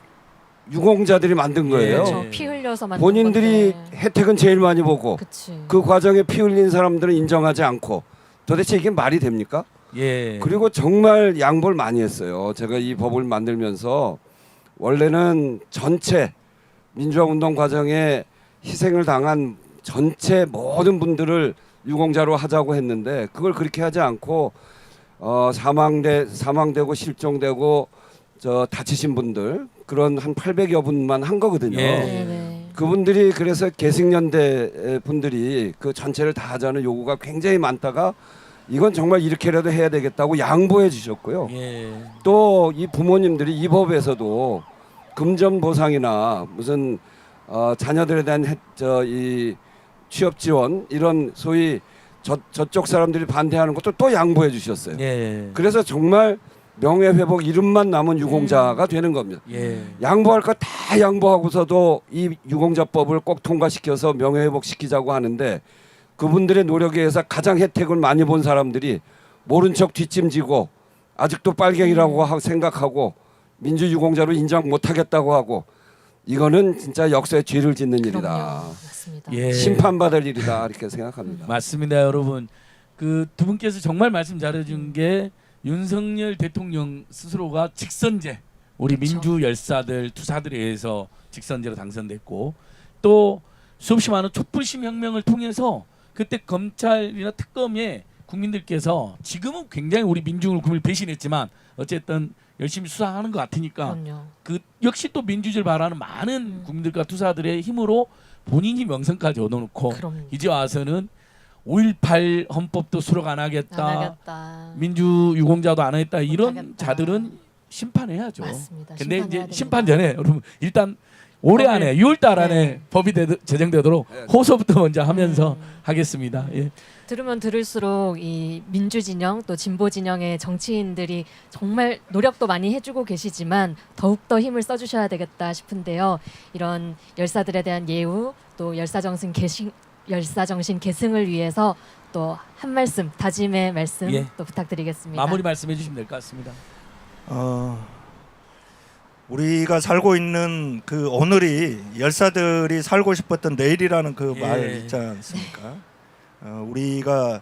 유공자들이 만든 거예요. 그렇죠. 피 흘려서 만든 본인들이 건데. 혜택은 제일 많이 보고 그치. 그 과정에 피 흘린 사람들은 인정하지 않고 도대체 이게 말이 됩니까? 예. 그리고 정말 양보를 많이 했어요. 제가 이 법을 만들면서 원래는 전체 민주화 운동 과정에 희생을 당한 전체 모든 분들을 유공자로 하자고 했는데 그걸 그렇게 하지 않고 사망되고 실종되고 저 다치신 분들 그런 한 800여 분만 한 거거든요. 예. 네네. 그분들이 그래서 개승연대 분들이 그 전체를 다 하자는 요구가 굉장히 많다가 이건 정말 이렇게라도 해야 되겠다고 양보해 주셨고요. 예. 또 이 부모님들이 이 법에서도 금전 보상이나 무슨 자녀들에 대한 이 취업 지원 이런 소위 저쪽 사람들이 반대하는 것도 또 양보해 주셨어요. 예. 그래서 정말 명예회복 이름만 남은 유공자가 되는 겁니다. 예. 양보할 거 다 양보하고서도 이 유공자법을 꼭 통과시켜서 명예회복 시키자고 하는데 그분들의 노력에 의해서 가장 혜택을 많이 본 사람들이 모른 척 뒷짐지고 아직도 빨갱이라고 생각하고 민주유공자로 인정 못하겠다고 하고 이거는 진짜 역사에 죄를 짓는 일이다. 그럼요. 맞습니다. 예. 심판받을 일이다 이렇게 생각합니다. 맞습니다, 여러분. 그 두 분께서 정말 말씀 잘해준 게 윤석열 대통령 스스로가 직선제, 우리 그렇죠. 민주 열사들 투사들에 의해서 직선제로 당선됐고 또 수없이 많은 촛불심 혁명을 통해서 그때 검찰이나 특검에 국민들께서 지금은 굉장히 우리 민중을 배신했지만 어쨌든 열심히 수사하는 것 같으니까 그럼요. 그 역시 또 민주주의를 바라는 많은 국민들과 투사들의 힘으로 본인이 명성까지 얻어놓고 그럼요. 이제 와서는 5.18 헌법도 수록 안 하겠다. 안 하겠다. 민주 유공자도 안 하겠다. 이런 못하겠다. 자들은 심판해야죠. 맞습니다. 근데 심판해야 이제 됩니다. 심판 전에 여러분 일단 올해 법을- 안에 6월달 안에 네. 법이 제정되도록 네. 호소부터 먼저 하면서 하겠습니다. 예. 들으면 들을수록 이 민주 진영 또 진보 진영의 정치인들이 정말 노력도 많이 해주고 계시지만 더욱 더 힘을 써주셔야 되겠다 싶은데요. 이런 열사들에 대한 예우 또 열사정신 계승을 위해서 또 한 말씀 다짐의 말씀 예. 또 부탁드리겠습니다. 마무리 말씀해 주시면 될 것 같습니다. 우리가 살고 있는 그 오늘이 열사들이 살고 싶었던 내일이라는 그 예. 말 있지 않습니까? 우리가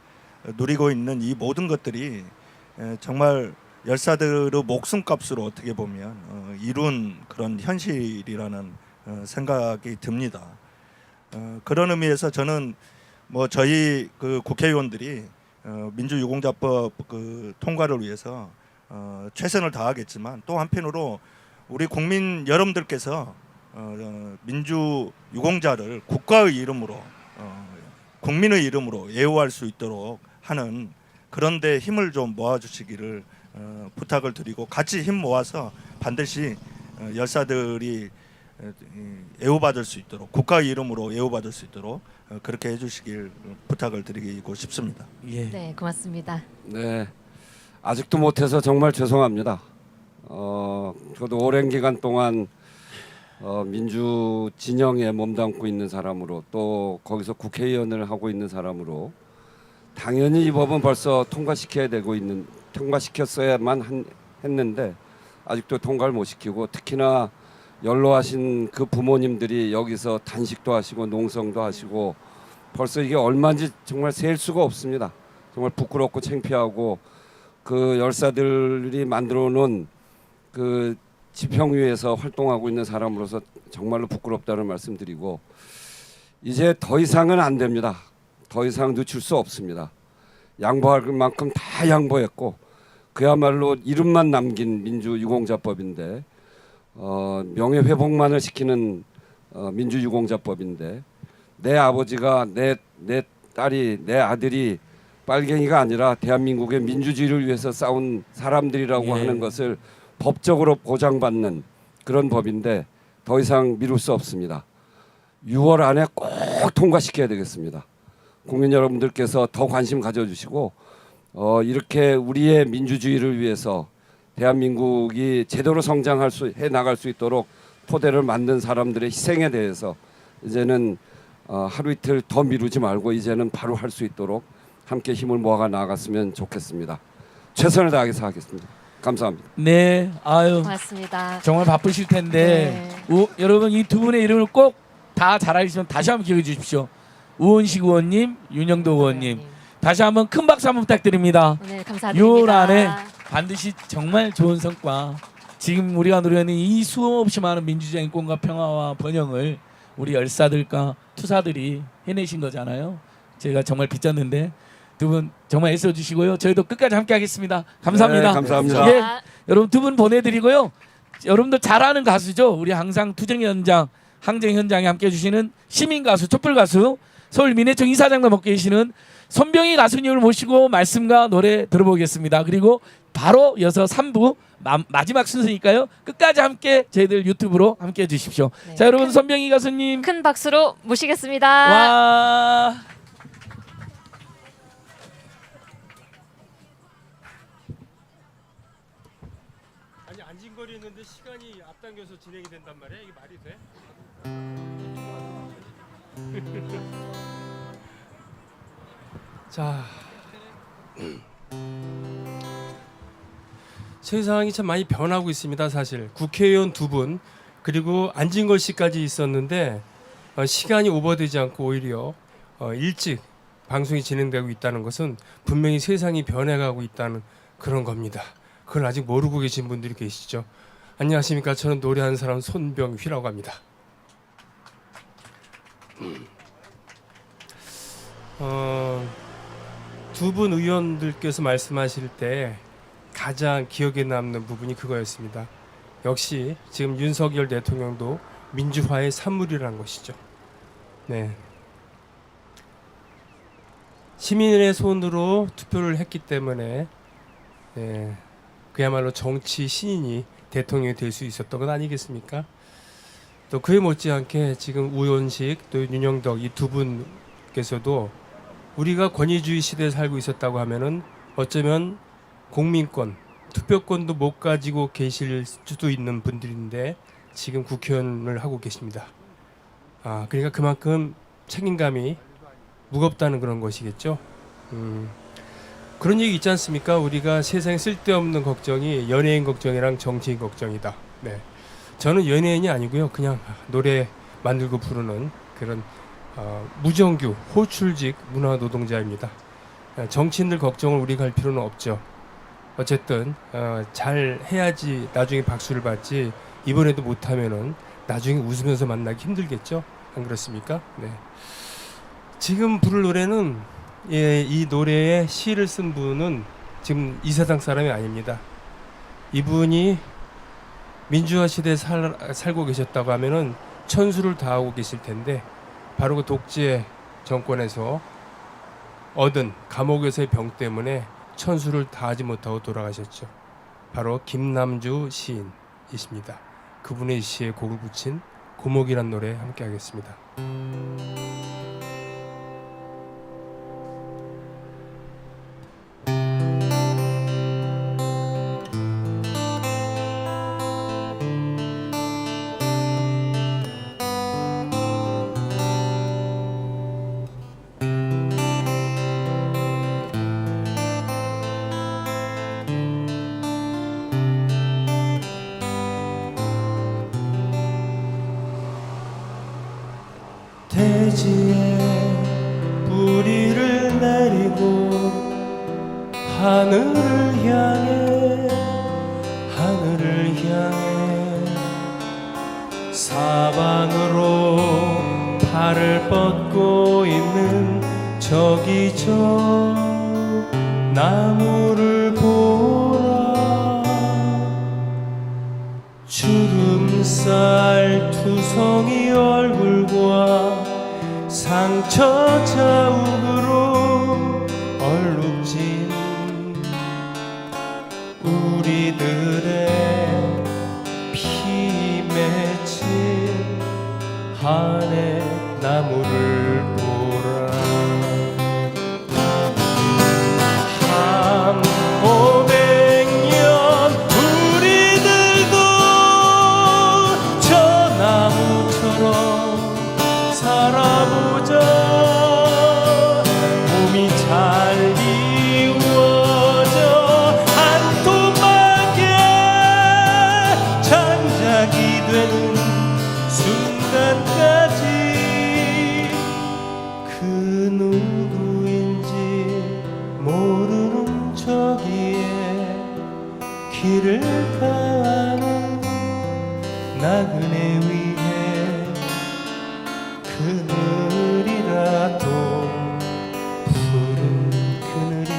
누리고 있는 이 모든 것들이 정말 열사들의 목숨값으로 어떻게 보면 이룬 그런 현실이라는 생각이 듭니다. 그런 의미에서 저는 뭐 저희 그 국회의원들이 민주유공자법 그 통과를 위해서 최선을 다하겠지만 또 한편으로 우리 국민 여러분들께서 민주유공자를 국가의 이름으로 국민의 이름으로 예우할 수 있도록 하는 그런 데 힘을 좀 모아주시기를 부탁을 드리고 같이 힘 모아서 반드시 열사들이 예우받을 수 있도록 국가의 이름으로 예우받을 수 있도록 그렇게 해주시길 부탁을 드리고 싶습니다. 예. 네, 고맙습니다. 네, 아직도 못해서 정말 죄송합니다. 저도 오랜 기간 동안 민주 진영에 몸담고 있는 사람으로 또 거기서 국회의원을 하고 있는 사람으로 당연히 이 법은 벌써 통과시켰어야만 했는데 아직도 통과를 못 시키고 특히나 연로하신 그 부모님들이 여기서 단식도 하시고 농성도 하시고 벌써 이게 얼마인지 정말 셀 수가 없습니다. 정말 부끄럽고 창피하고 그 열사들이 만들어 놓은 그 지평위에서 활동하고 있는 사람으로서 정말로 부끄럽다는 말씀드리고 이제 더 이상은 안 됩니다. 더 이상 늦출 수 없습니다. 양보할 만큼 다 양보했고 그야말로 이름만 남긴 민주유공자법인데 명예회복만을 시키는 민주유공자법인데 내 아버지가 내 딸이 내 아들이 빨갱이가 아니라 대한민국의 민주주의를 위해서 싸운 사람들이라고 예. 하는 것을 법적으로 보장받는 그런 법인데 더 이상 미룰 수 없습니다. 6월 안에 꼭 통과시켜야 되겠습니다. 국민 여러분들께서 더 관심 가져주시고 이렇게 우리의 민주주의를 위해서 대한민국이 제대로 해 나갈 수 있도록 토대를 만든 사람들의 희생에 대해서 이제는 하루 이틀 더 미루지 말고 이제는 바로 할 수 있도록 함께 힘을 모아가 나아갔으면 좋겠습니다. 최선을 다해서 하겠습니다. 감사합니다. 네, 아유 고맙습니다. 정말 바쁘실 텐데 여러분 이 두 분의 이름을 꼭 다 잘 알시면 다시 한번 기억해 주십시오. 우원식 의원님, 윤영도 의원님, 다시 한번 큰 박수 한번 부탁드립니다. 네, 감사드립니다. 6월 안에 반드시 정말 좋은 성과, 지금 우리가 누리는 이 수없이 많은 민주적 인권과 평화와 번영을 우리 열사들과 투사들이 해내신 거잖아요. 제가 정말 빚졌는데 두 분 정말 애써주시고요. 저희도 끝까지 함께하겠습니다. 감사합니다. 네, 감사합니다. 예, 여러분 두 분 보내드리고요. 여러분들 잘하는 가수죠. 우리 항상 투쟁 현장, 항쟁 현장에 함께해 주시는 시민 가수, 촛불 가수, 서울 민해청 이사장도 맡고 계시는 손병희 가수님을 모시고 말씀과 노래 들어보겠습니다. 그리고 바로 이어서 3부 마지막 순서니까요. 끝까지 함께 저희들 유튜브로 함께해 주십시오. 네, 자, 여러분 손병희 가수님 큰 박수로 모시겠습니다. 와. 아니 안진거리는데 시간이 앞당겨서 진행이 된단 말이야? 이게 말이 돼? 자, 세상이 참 많이 변하고 있습니다. 사실 국회의원 2분 그리고 안진걸 씨까지 있었는데 시간이 오버되지 않고 오히려 일찍 방송이 진행되고 있다는 것은 분명히 세상이 변해가고 있다는 그런 겁니다. 그걸 아직 모르고 계신 분들이 계시죠. 안녕하십니까. 저는 노래하는 사람 손병휘라고 합니다. 두 분 의원들께서 말씀하실 때 가장 기억에 남는 부분이 그거였습니다. 역시 지금 윤석열 대통령도 민주화의 산물이라는 것이죠. 네. 시민의 손으로 투표를 했기 때문에 그야말로 정치 신인이 대통령이 될 수 있었던 건 아니겠습니까? 또 그에 못지않게 지금 우원식 또 윤영덕 이 두 분께서도 우리가 권위주의 시대에 살고 있었다고 하면은 어쩌면 공민권, 투표권도 못 가지고 계실 수도 있는 분들인데 지금 국회의원을 하고 계십니다. 그러니까 그만큼 책임감이 무겁다는 그런 것이겠죠. 그런 얘기 있지 않습니까? 우리가 세상에 쓸데없는 걱정이 연예인 걱정이랑 정치인 걱정이다. 네. 저는 연예인이 아니고요. 그냥 노래 만들고 부르는 그런 무정규 호출직 문화노동자입니다. 정치인들 걱정을 우리가 할 필요는 없죠. 어쨌든 잘 해야지 나중에 박수를 받지 이번에도 못하면은 나중에 웃으면서 만나기 힘들겠죠. 안 그렇습니까? 네. 지금 부를 노래는 이 노래에 시를 쓴 분은 지금 이 세상 사람이 아닙니다. 이분이 민주화 시대에 살고 계셨다고 하면은 천수를 다하고 계실 텐데 바로 그 독재 정권에서 얻은 감옥에서의 병 때문에 천수를 다하지 못하고 돌아가셨죠. 바로 김남주 시인이십니다. 그분의 시에 곡을 붙인 고목이란 노래 함께 하겠습니다. 대지에 뿌리를 내리고 하늘을 향해 사방으로 발을 뻗고 있는 저기 저 나무를 보라. 주름살 투성이 얼굴과 상처 자욱으로 얼룩진 우리들의 피 맺힌 한해 나무를 보라. 한 500년 살아보자. 몸이 잘 이루어져 한 토막에 장작이 되는 순간까지 그 누구인지 모르는 저기에 길을 가는 나그네 위에 그늘이라도 푸른 그늘이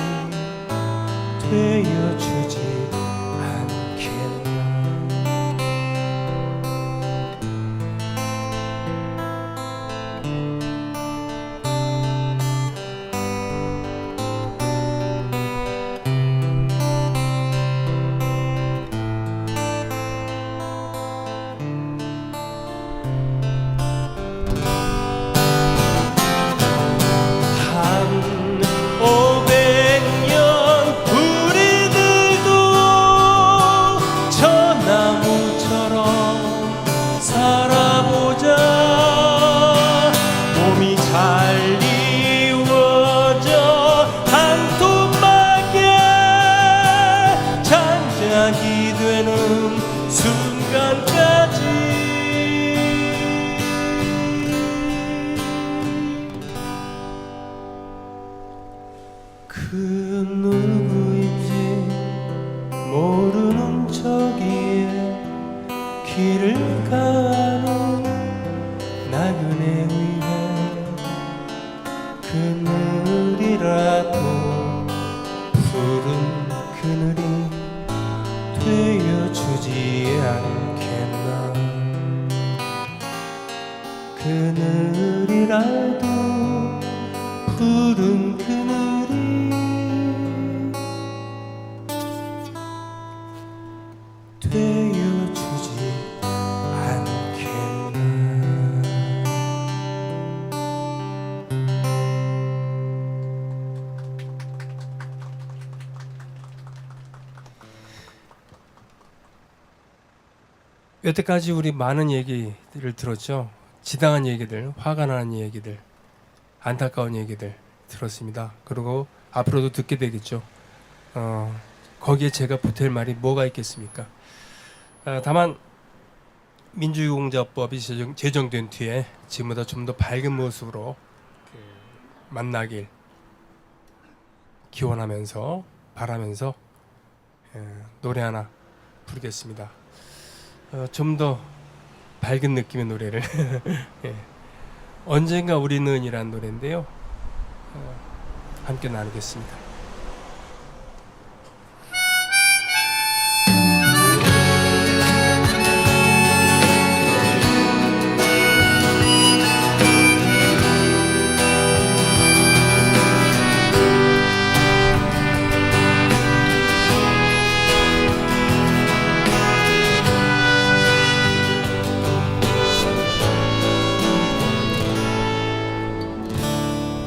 되어주지 않겠나. 한 500년 우리들도 저 나무처럼 살아보자. 몸이 잘 이루어져 한 토막에 장작이 되는 순간까지 그 누구인지 모르는 저기에 길을 가는 나그네 위에 그늘이라도 푸른 그늘이 되어주지 않겠나. 그늘이라도 푸른 그늘이 되어주지 않겠나. 여태까지 우리 많은 얘기들을 들었죠. 지당한 얘기들, 화가 나는 얘기들, 안타까운 얘기들 들었습니다. 그리고 앞으로도 듣게 되겠죠. 거기에 제가 보탤 말이 뭐가 있겠습니까? 다만 민주유공자법이 제정된 뒤에 지금보다 좀 더 밝은 모습으로 만나길 기원하면서 바라면서 노래 하나 부르겠습니다. 좀 더 밝은 느낌의 노래를 예. 언젠가 우리는이란 노래인데요. 함께 나누겠습니다.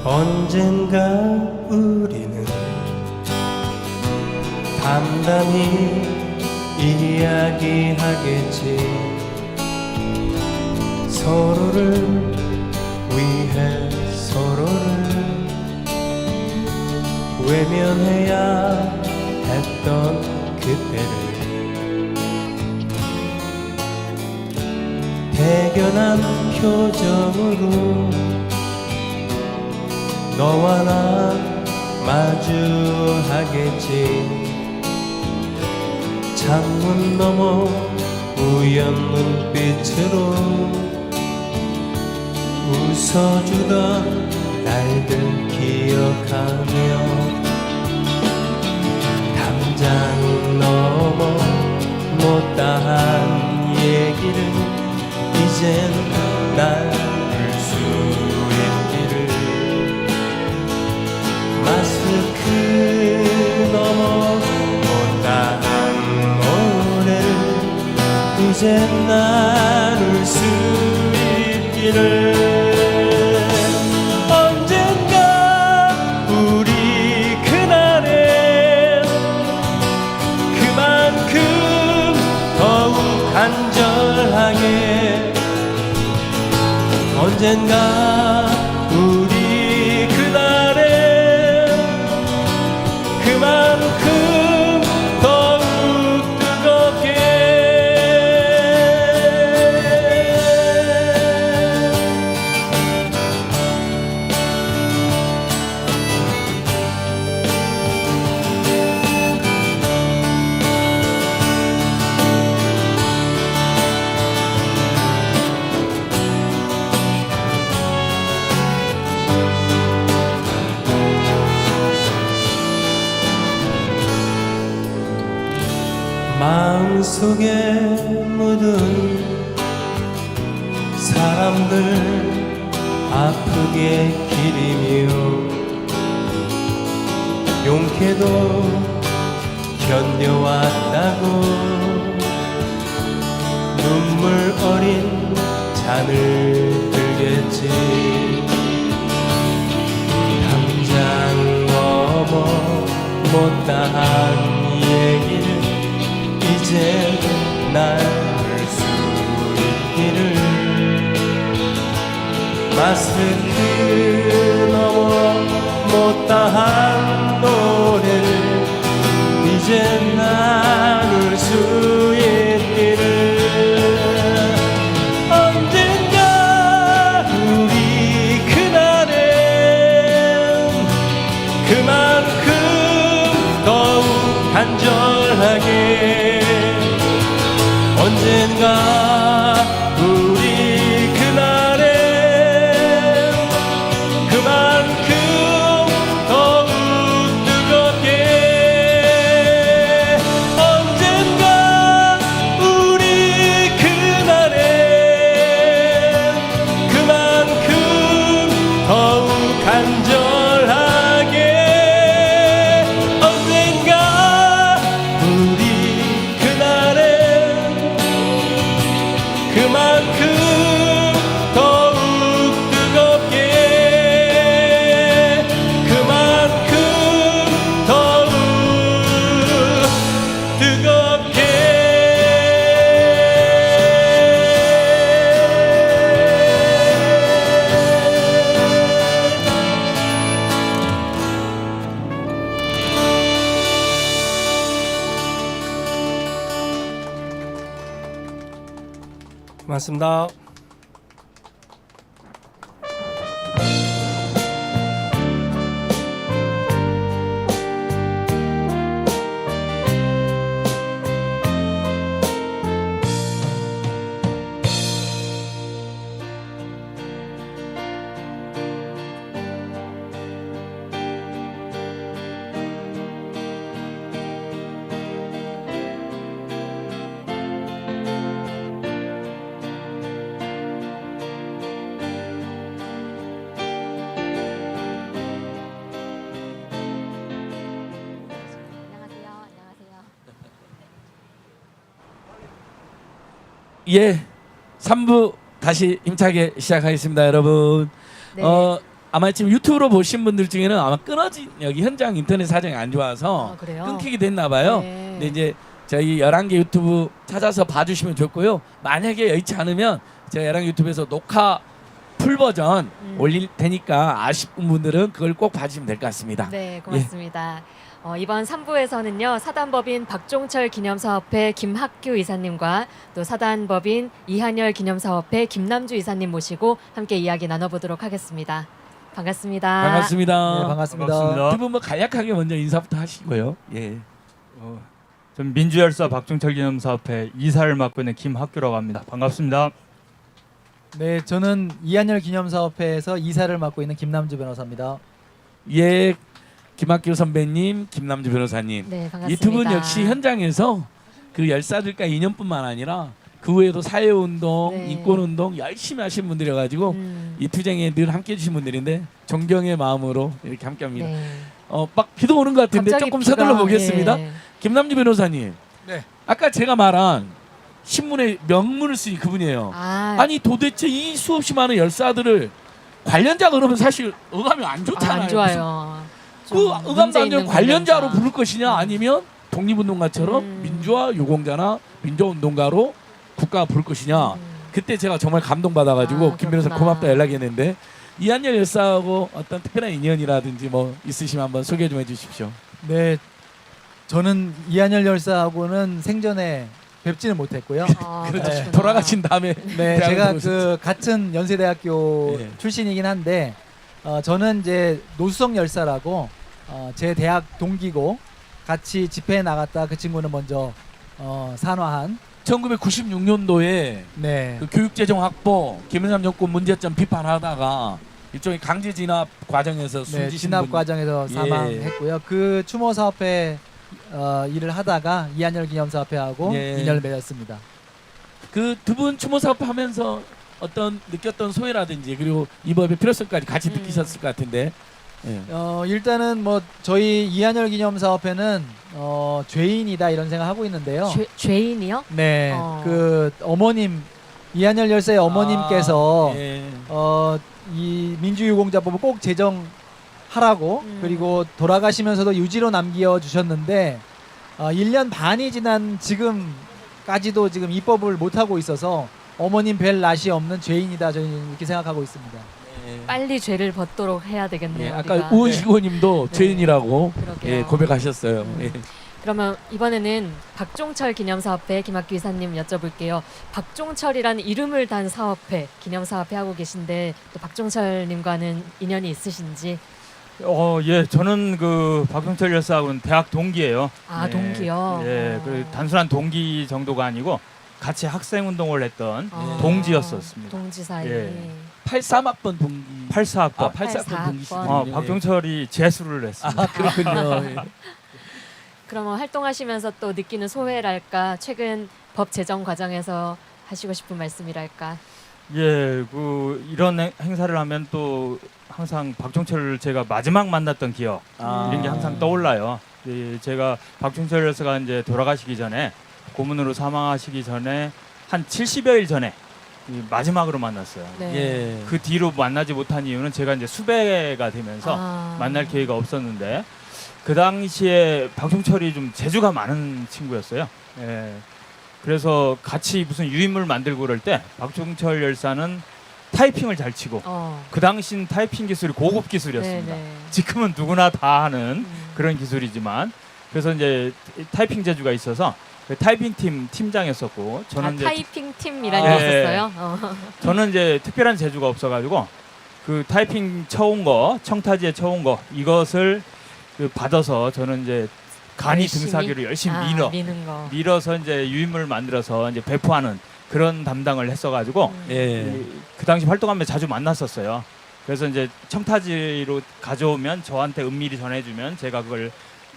언젠가 우리는 담담히 이야기하겠지. 서로를 위해 서로를 외면해야 했던 그때를 대견한 표정으로 너와 나 마주하겠지. 창문 너머 우연 눈빛으로 웃어주던 날들 기억하며 담장 넘어 못다한 얘기를 이젠 나눌 수 있기를. 마스크 넘어 못다한 노래를 이젠 나눌 수 있기를. 언젠가 우리 그날엔 그만큼 더욱 간절하게 언젠가 우리 그날에 그만큼 더욱 뜨겁게 마음속에 묻은 사람들 아프게 기리며 용케도 견뎌왔다고 눈물 어린 잔을 들겠지. 당장 넘어 못다한 얘기를 이제 나눌 수 있기를. 마스크 넘어 못다한 노래를 이제 나눌 수 있기를. 언젠가 우리 그날엔 그만큼 더욱 간절하게 언젠가 우리 그날에 그만큼 더욱 뜨겁게 언젠가 우리 그날에 그만큼 더욱 간절하게 언젠가 우리 그날에 그만큼 더욱 뜨겁게 그만큼 더욱 뜨겁게 고맙습니다. 예, 3부 다시 힘차게 시작하겠습니다, 여러분. 네. 아마 지금 유튜브로 보신 분들 중에는 아마 끊어진 여기 현장 인터넷 사정이 안 좋아서 그래요? 끊기게 됐나 봐요. 네. 근데 이제 저희 11개 유튜브 찾아서 봐주시면 좋고요. 만약에 여의치 않으면 제가 11개 유튜브에서 녹화 풀 버전 올릴 테니까 아쉽은 분들은 그걸 꼭 봐주시면 될 것 같습니다. 네, 고맙습니다. 이번 3부에서는요. 사단법인 박종철 기념사업회 김학규 이사님과 또 사단법인 이한열 기념사업회 김남주 이사님 모시고 함께 이야기 나눠보도록 하겠습니다. 반갑습니다. 반갑습니다. 네, 반갑습니다. 두 분 뭐 간략하게 먼저 인사부터 하시고요. 예. 전 민주열사 박종철 기념사업회 이사를 맡고 있는 김학규라고 합니다. 반갑습니다. 네, 저는 이한열 기념사업회에서 이사를 맡고 있는 김남주 변호사입니다. 예, 김학규 선배님, 김남주 변호사님. 네, 반갑습니다. 이 두 분 역시 현장에서 그 열사들과 인연뿐만 아니라 그 외에도 사회운동, 네. 인권운동 열심히 하신 분들이어가지고 이 투쟁에 늘 함께해 주신 분들인데 존경의 마음으로 이렇게 함께합니다. 네. 막 비도 오는 것 같은데 갑자기 조금 비가, 서둘러 보겠습니다. 예. 김남주 변호사님. 네. 아까 제가 말한 신문에 명문을 쓰니 그분이에요. 아, 니 도대체 이 수없이 많은 열사들을 관련자 그러면 사실 어감이 안 좋잖아요. 안 좋아요. 그 좀 의감도 문제 안 있는 되는 관련자로 관련자. 부를 것이냐 아니면 독립운동가처럼 민주화 유공자나 민주화운동가로 국가가 부를 것이냐. 그때 제가 정말 감동받아가지고 김 변호사 그렇구나. 고맙다 연락했는데 이한열 열사하고 어떤 특별한 인연이라든지 뭐 있으시면 한번 소개 좀 해주십시오. 네, 저는 이한열 열사하고는 생전에 뵙지는 못했고요. 그렇죠. 네. 돌아가신 다음에 네, 대학을 제가 들어오셨죠. 그 같은 연세대학교 예. 출신이긴 한데 저는 이제 노수성 열사라고 제 대학 동기고 같이 집회에 나갔다 그 친구는 먼저 산화한 1996년도에 네. 그 교육재정 확보 김영삼 정권 문제점 비판하다가 일종의 강제 진압 과정에서 네, 숨지신 진압 분. 과정에서 예. 사망했고요. 그 추모 사업회 일을 하다가 이한열 기념사업회하고 예. 인연을 맺었습니다. 그 두 분 추모 사업 하면서 어떤 느꼈던 소외라든지 그리고 이 법의 필요성까지 같이 느끼셨을 것 같은데. 예. 일단은 뭐 저희 이한열 기념사업회는 죄인이다 이런 생각하고 있는데요. 죄인이요? 네, 그 어머님 이한열 열사의 어머님께서 예. 이 민주유공자법을 꼭 제정하라고 그리고 돌아가시면서도 유지로 남겨 주셨는데 1년 반이 지난 지금까지도 지금 입법을 못 하고 있어서 어머님 뵐 낯이 없는 죄인이다 저는 이렇게 생각하고 있습니다. 빨리 죄를 벗도록 해야 되겠네요. 예, 아까 우리가. 우은식 의원님도 네. 죄인이라고 그러게요. 예, 고백하셨어요. 예. 그러면 이번에는 박종철 기념사업회 김학규 이사님 여쭤볼게요. 박종철이라는 이름을 단 사업회, 기념사업회 하고 계신데 또 박종철님과는 인연이 있으신지? 예, 저는 그 박종철 열사하고는 대학 동기예요. 아, 동기요? 예, 그 단순한 동기 정도가 아니고 같이 학생 운동을 했던 아, 동지였었습니다. 동지 사이. 예. 83학번 동기. 84학번. 아, 84학번 동기시군요. 박종철이 재수를 했습니다. 아, 그렇군요. 예. 그러면 활동하시면서 또 느끼는 소회랄까, 최근 법 제정 과정에서 하시고 싶은 말씀이랄까? 예, 그 이런 행사를 하면 또 항상 박종철을 제가 마지막 만났던 기억 이런 게 항상 떠올라요. 예, 제가 박종철 열사가 이제 돌아가시기 전에 고문으로 사망하시기 전에 한 70여일 전에 마지막으로 만났어요. 네. 예. 그 뒤로 만나지 못한 이유는 제가 이제 수배가 되면서 만날 기회가 없었는데 그 당시에 박종철이 좀 재주가 많은 친구였어요. 예. 그래서 같이 무슨 유인물 만들고 그럴 때 박종철 열사는 타이핑을 잘 치고 그 당시는 타이핑 기술이 고급 기술이었습니다. 네네. 지금은 누구나 다 하는 그런 기술이지만 그래서 이제 타이핑 재주가 있어서 그 타이핑 팀 팀장이었었고 저는 이제 타이핑 팀이라는 게 있었어요? 저는 이제 특별한 재주가 없어가지고 그 타이핑 쳐온 거 청타지에 쳐온 거 이것을 그 받아서 저는 이제 간이 등사기로 열심히 밀어서 이제 유인물을 만들어서 이제 배포하는 그런 담당을 했어가지고 그 당시 활동하면서 자주 만났었어요. 그래서 이제 청타지로 가져오면 저한테 은밀히 전해주면 제가 그걸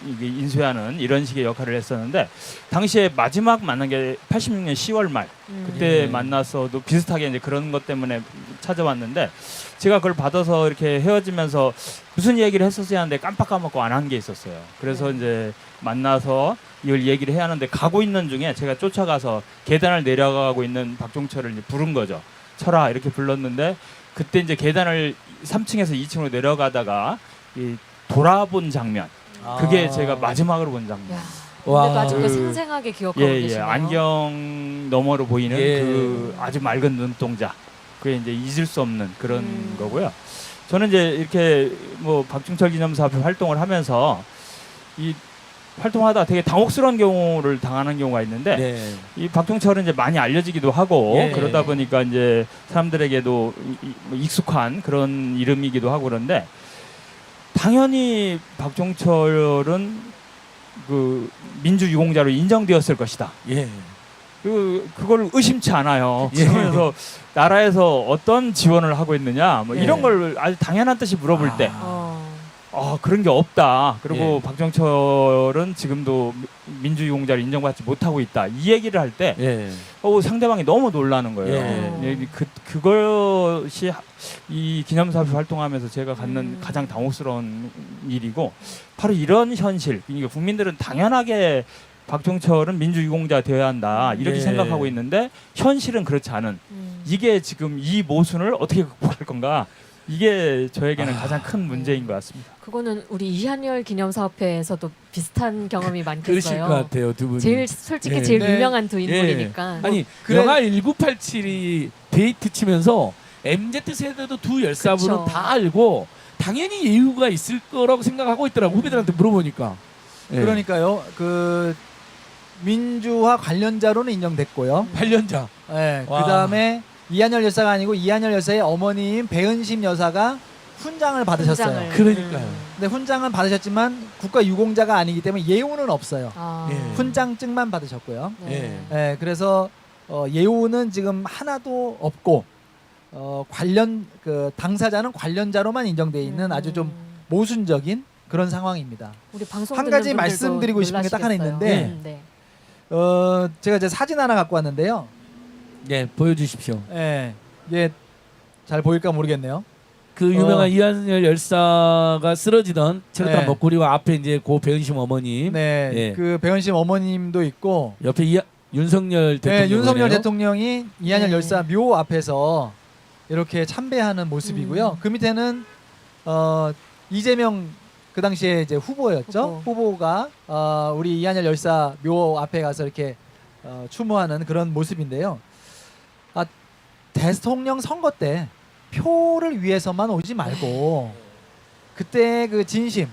이게 인쇄하는 이런 식의 역할을 했었는데 당시에 마지막 만난 게 86년 10월 말 그때 만나서도 비슷하게 이제 그런 것 때문에 찾아왔는데 제가 그걸 받아서 이렇게 헤어지면서 무슨 얘기를 했었어야 하는데 깜빡 까먹고 안 한 게 있었어요. 그래서 이제 만나서 이걸 얘기를 해야 하는데 가고 있는 중에 제가 쫓아가서 계단을 내려가고 있는 박종철을 이제 부른 거죠. 철아 이렇게 불렀는데 그때 이제 계단을 3층에서 2층으로 내려가다가 이 돌아본 장면 그게 제가 마지막으로 본 장면. 근데도 아직도 생생하게 기억하고 계시네요. 안경 너머로 보이는 예. 그 아주 맑은 눈동자. 그게 이제 잊을 수 없는 그런 거고요. 저는 이제 이렇게 뭐 박종철 기념사업회 활동을 하면서 이 활동하다가 되게 당혹스러운 경우를 당하는 경우가 있는데 이 박종철은 이제 많이 알려지기도 하고 그러다 보니까 이제 사람들에게도 익숙한 그런 이름이기도 하고 그런데 당연히 박종철은 그 민주유공자로 인정되었을 것이다. 그걸 의심치 않아요. 그러면서 나라에서 어떤 지원을 하고 있느냐, 뭐 이런 걸 아주 당연한 듯이 물어볼 때, 그런 게 없다. 그리고 박종철은 지금도 민주유공자를 인정받지 못하고 있다. 이 얘기를 할 때, 상대방이 너무 놀라는 거예요. 그것이 이 기념사업회 활동하면서 제가 갖는 가장 당혹스러운 일이고, 바로 이런 현실. 그러니까 국민들은 당연하게 박종철은 민주유공자 되어야 한다 이렇게 생각하고 있는데 현실은 그렇지 않은 이게 지금 이 모순을 어떻게 극복할 건가 이게 저에게는 가장 큰 문제인 것 같습니다. 그거는 우리 이한열 기념사업회에서도 비슷한 경험이 많겠어요. 그러실 것 같아요, 두 분이. 제일 솔직히 제일 유명한 두 인물이니까. 아니 영화 1987이 데이트 치면서 MZ 세대도 두 열사분은 그쵸. 다 알고 당연히 예우가 있을 거라고 생각하고 있더라고. 후배들한테 물어보니까. 예. 그러니까요. 그 민주화 관련자로는 인정됐고요. 관련자. 네, 와. 그다음에 이한열 열사가 아니고 이한열 열사의 어머니인 배은심 여사가 훈장을 받으셨어요. 훈장을. 그러니까요. 근데 훈장은 받으셨지만 국가 유공자가 아니기 때문에 예우는 없어요. 아. 예. 훈장증만 받으셨고요. 네. 예, 그래서 예우는 지금 하나도 없고 관련 그 당사자는 관련자로만 인정돼 있는 아주 좀 모순적인 그런 상황입니다. 우리 방송 한 듣는 가지 분들도 말씀드리고 싶은 게 딱 하나 놀라시겠어요. 있는데 네. 제가 이제 사진 하나 갖고 왔는데요. 예, 보여주십시오. 예, 이게 잘 보일까 모르겠네요. 그 유명한 이한열 열사가 쓰러지던 체르탄 네. 먹구리와 앞에 이제 고 배은심 어머님. 네, 예. 그 배은심 어머님도 있고, 옆에 윤석열 대통령. 네, 윤석열 대통령이 이한열 네. 열사 묘 앞에서 이렇게 참배하는 모습이고요. 그 밑에는 이재명 그 당시에 이제 후보였죠. 후보가 우리 이한열 열사 묘 앞에 가서 이렇게 추모하는 그런 모습인데요. 대통령 선거 때 표를 위해서만 오지 말고 그때 그 진심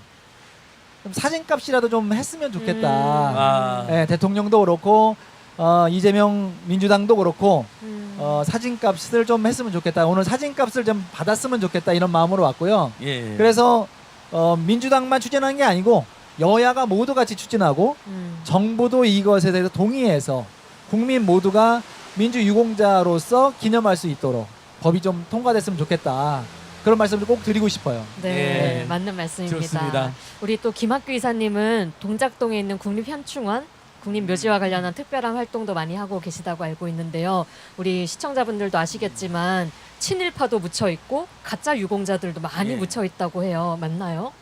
좀 사진값이라도 좀 했으면 좋겠다. 아. 예, 대통령도 그렇고 이재명 민주당도 그렇고 사진값을 좀 했으면 좋겠다. 오늘 사진값을 좀 받았으면 좋겠다 이런 마음으로 왔고요. 예. 그래서 민주당만 추진한 게 아니고 여야가 모두 같이 추진하고 정부도 이것에 대해서 동의해서 국민 모두가 민주유공자로서 기념할 수 있도록 법이 좀 통과됐으면 좋겠다. 그런 말씀을 꼭 드리고 싶어요. 네, 예. 맞는 말씀입니다. 좋습니다. 우리 또 김학규 이사님은 동작동에 있는 국립현충원 국립묘지와 관련한 특별한 활동도 많이 하고 계시다고 알고 있는데요. 우리 시청자분들도 아시겠지만 친일파도 묻혀 있고 가짜 유공자들도 많이 예. 묻혀 있다고 해요. 맞나요?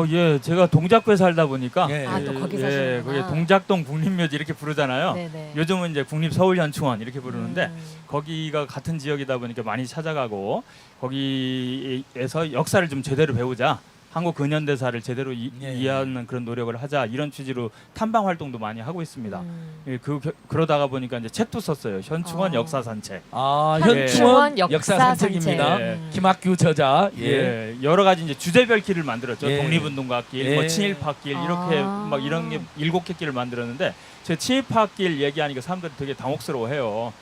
예, 제가 동작구에 살다 보니까 예. 아, 또 거기 예, 사시는구나. 그게 동작동 국립묘지 이렇게 부르잖아요. 네네. 요즘은 이제 국립서울현충원 이렇게 부르는데 음. 거기가 같은 지역이다 보니까 많이 찾아가고 거기에서 역사를 좀 제대로 배우자. 한국 근현대사를 제대로 예. 이해하는 그런 노력을 하자 이런 취지로 탐방 활동도 많이 하고 있습니다. 예, 그러다가 보니까 이제 책도 썼어요. 현충원 역사 산책. 아, 예. 현충원 역사 역사 산책. 산책입니다. 예. 김학규 저자. 예. 예, 여러 가지 이제 주제별 길을 만들었죠. 예. 독립운동가길, 예. 뭐 친일파길 이렇게 아. 막 이런 게 7개 길을 만들었는데 제 친일파길 얘기하니까 사람들이 되게 당혹스러워해요.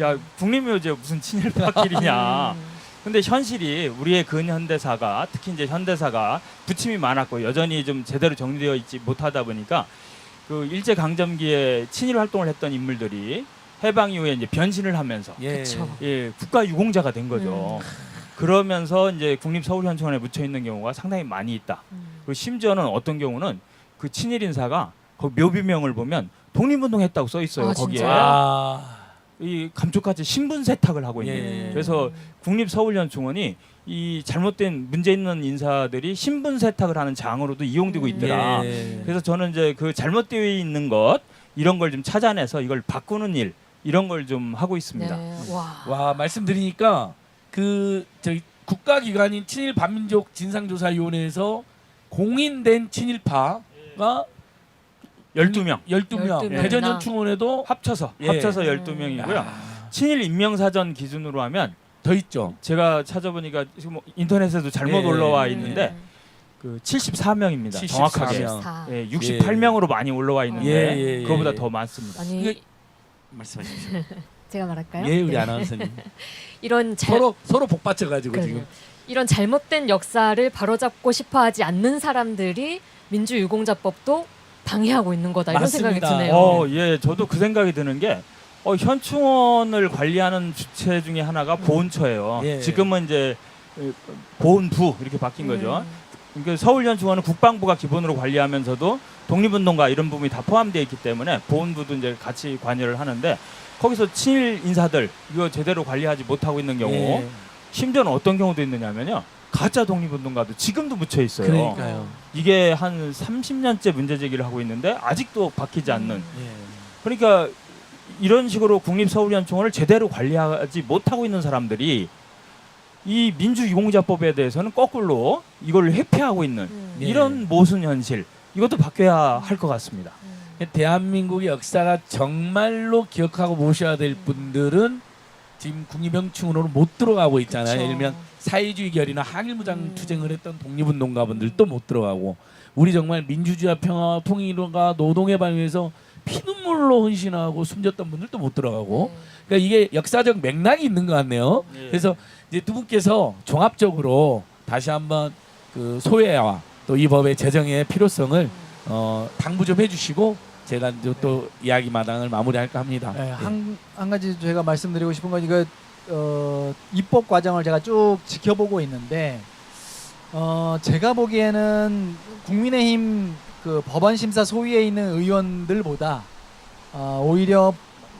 야, 국립묘지에 무슨 친일파길이냐. 근데 현실이 우리의 근현대사가 특히 이제 현대사가 부침이 많았고 여전히 좀 제대로 정리되어 있지 못하다 보니까 그 일제 강점기에 친일 활동을 했던 인물들이 해방 이후에 이제 변신을 하면서 예. 예, 국가 유공자가 된 거죠. 그러면서 이제 국립서울현충원에 묻혀 있는 경우가 상당히 많이 있다. 그리고 심지어는 어떤 경우는 그 친일 인사가 그 묘비명을 보면 독립운동했다고 써 있어요. 아, 거기에. 진짜요? 아. 이 감쪽같이 신분 세탁을 하고 있는. 예. 그래서 국립서울현충원이 이 잘못된 문제 있는 인사들이 신분 세탁을 하는 장으로도 이용되고 있더라. 예. 그래서 저는 이제 그 잘못되어 있는 것 이런 걸 좀 찾아내서 이걸 바꾸는 일 이런 걸 좀 하고 있습니다. 네. 와. 와, 말씀드리니까 그 저기 국가기관인 친일 반민족 진상조사위원회에서 공인된 친일파가 12명 12명. 12명. 대전 현충원에도 합쳐서 예. 12명이고요. 아, 친일 인명사전 기준으로 하면 더 있죠. 제가 찾아보니까 지금 뭐 인터넷에도 잘못 예. 올라와 있는데 그 74명입니다. 74 정확하게. 명. 예, 68명으로 많이 올라와 있는데 예, 예, 예. 그거보다 더 많습니다. 아니 말씀하십시오. 제가 말할까요? 예, 우리 아나운서님. 이런 서로 복받쳐 가지고 그러네요. 지금. 이런 잘못된 역사를 바로잡고 싶어하지 않는 사람들이 민주유공자법도 방해하고 있는 거다 이런 맞습니다. 생각이 드네요. 예, 저도 그 생각이 드는 게 현충원을 관리하는 주체 중에 하나가 보훈처예요. 예. 지금은 이제 보훈부 이렇게 바뀐 거죠. 그러니까 서울현충원은 국방부가 기본으로 관리하면서도 독립운동가 이런 부분이 다 포함되어 있기 때문에 보훈부도 이제 같이 관여를 하는데 거기서 친일 인사들 이거 제대로 관리하지 못하고 있는 경우 예. 심지어는 어떤 경우도 있느냐면요. 가짜 독립운동가도 지금도 묻혀 있어요. 그러니까요. 이게 한 30년째 문제 제기를 하고 있는데 아직도 바뀌지 않는. 예. 그러니까 이런 식으로 국립서울현충원을 제대로 관리하지 못하고 있는 사람들이 이 민주유공자법에 대해서는 거꾸로 이걸 회피하고 있는 예. 이런 모순 현실 이것도 바뀌어야 할 것 같습니다. 대한민국의 역사가 정말로 기억하고 모셔야 될 분들은 지금 국립명칭으로 못 들어가고 있잖아요. 그쵸. 예를 들면 사회주의 결의나 항일무장 투쟁을 했던 독립운동가분들도 못 들어가고 우리 정말 민주주의와 평화, 통일과 노동의 발 위해서 피눈물로 헌신하고 숨졌던 분들도 못 들어가고 그러니까 이게 역사적 맥락이 있는 것 같네요. 그래서 이제 두 분께서 종합적으로 다시 한번 그 소외와 또 이 법의 제정의 필요성을 당부 좀 해주시고 제가 이제 또 이야기 마당을 마무리할까 합니다. 네, 한 가지 제가 말씀드리고 싶은 건 이거 입법 과정을 제가 쭉 지켜보고 있는데 제가 보기에는 국민의힘 그 법안 심사 소위에 있는 의원들보다 오히려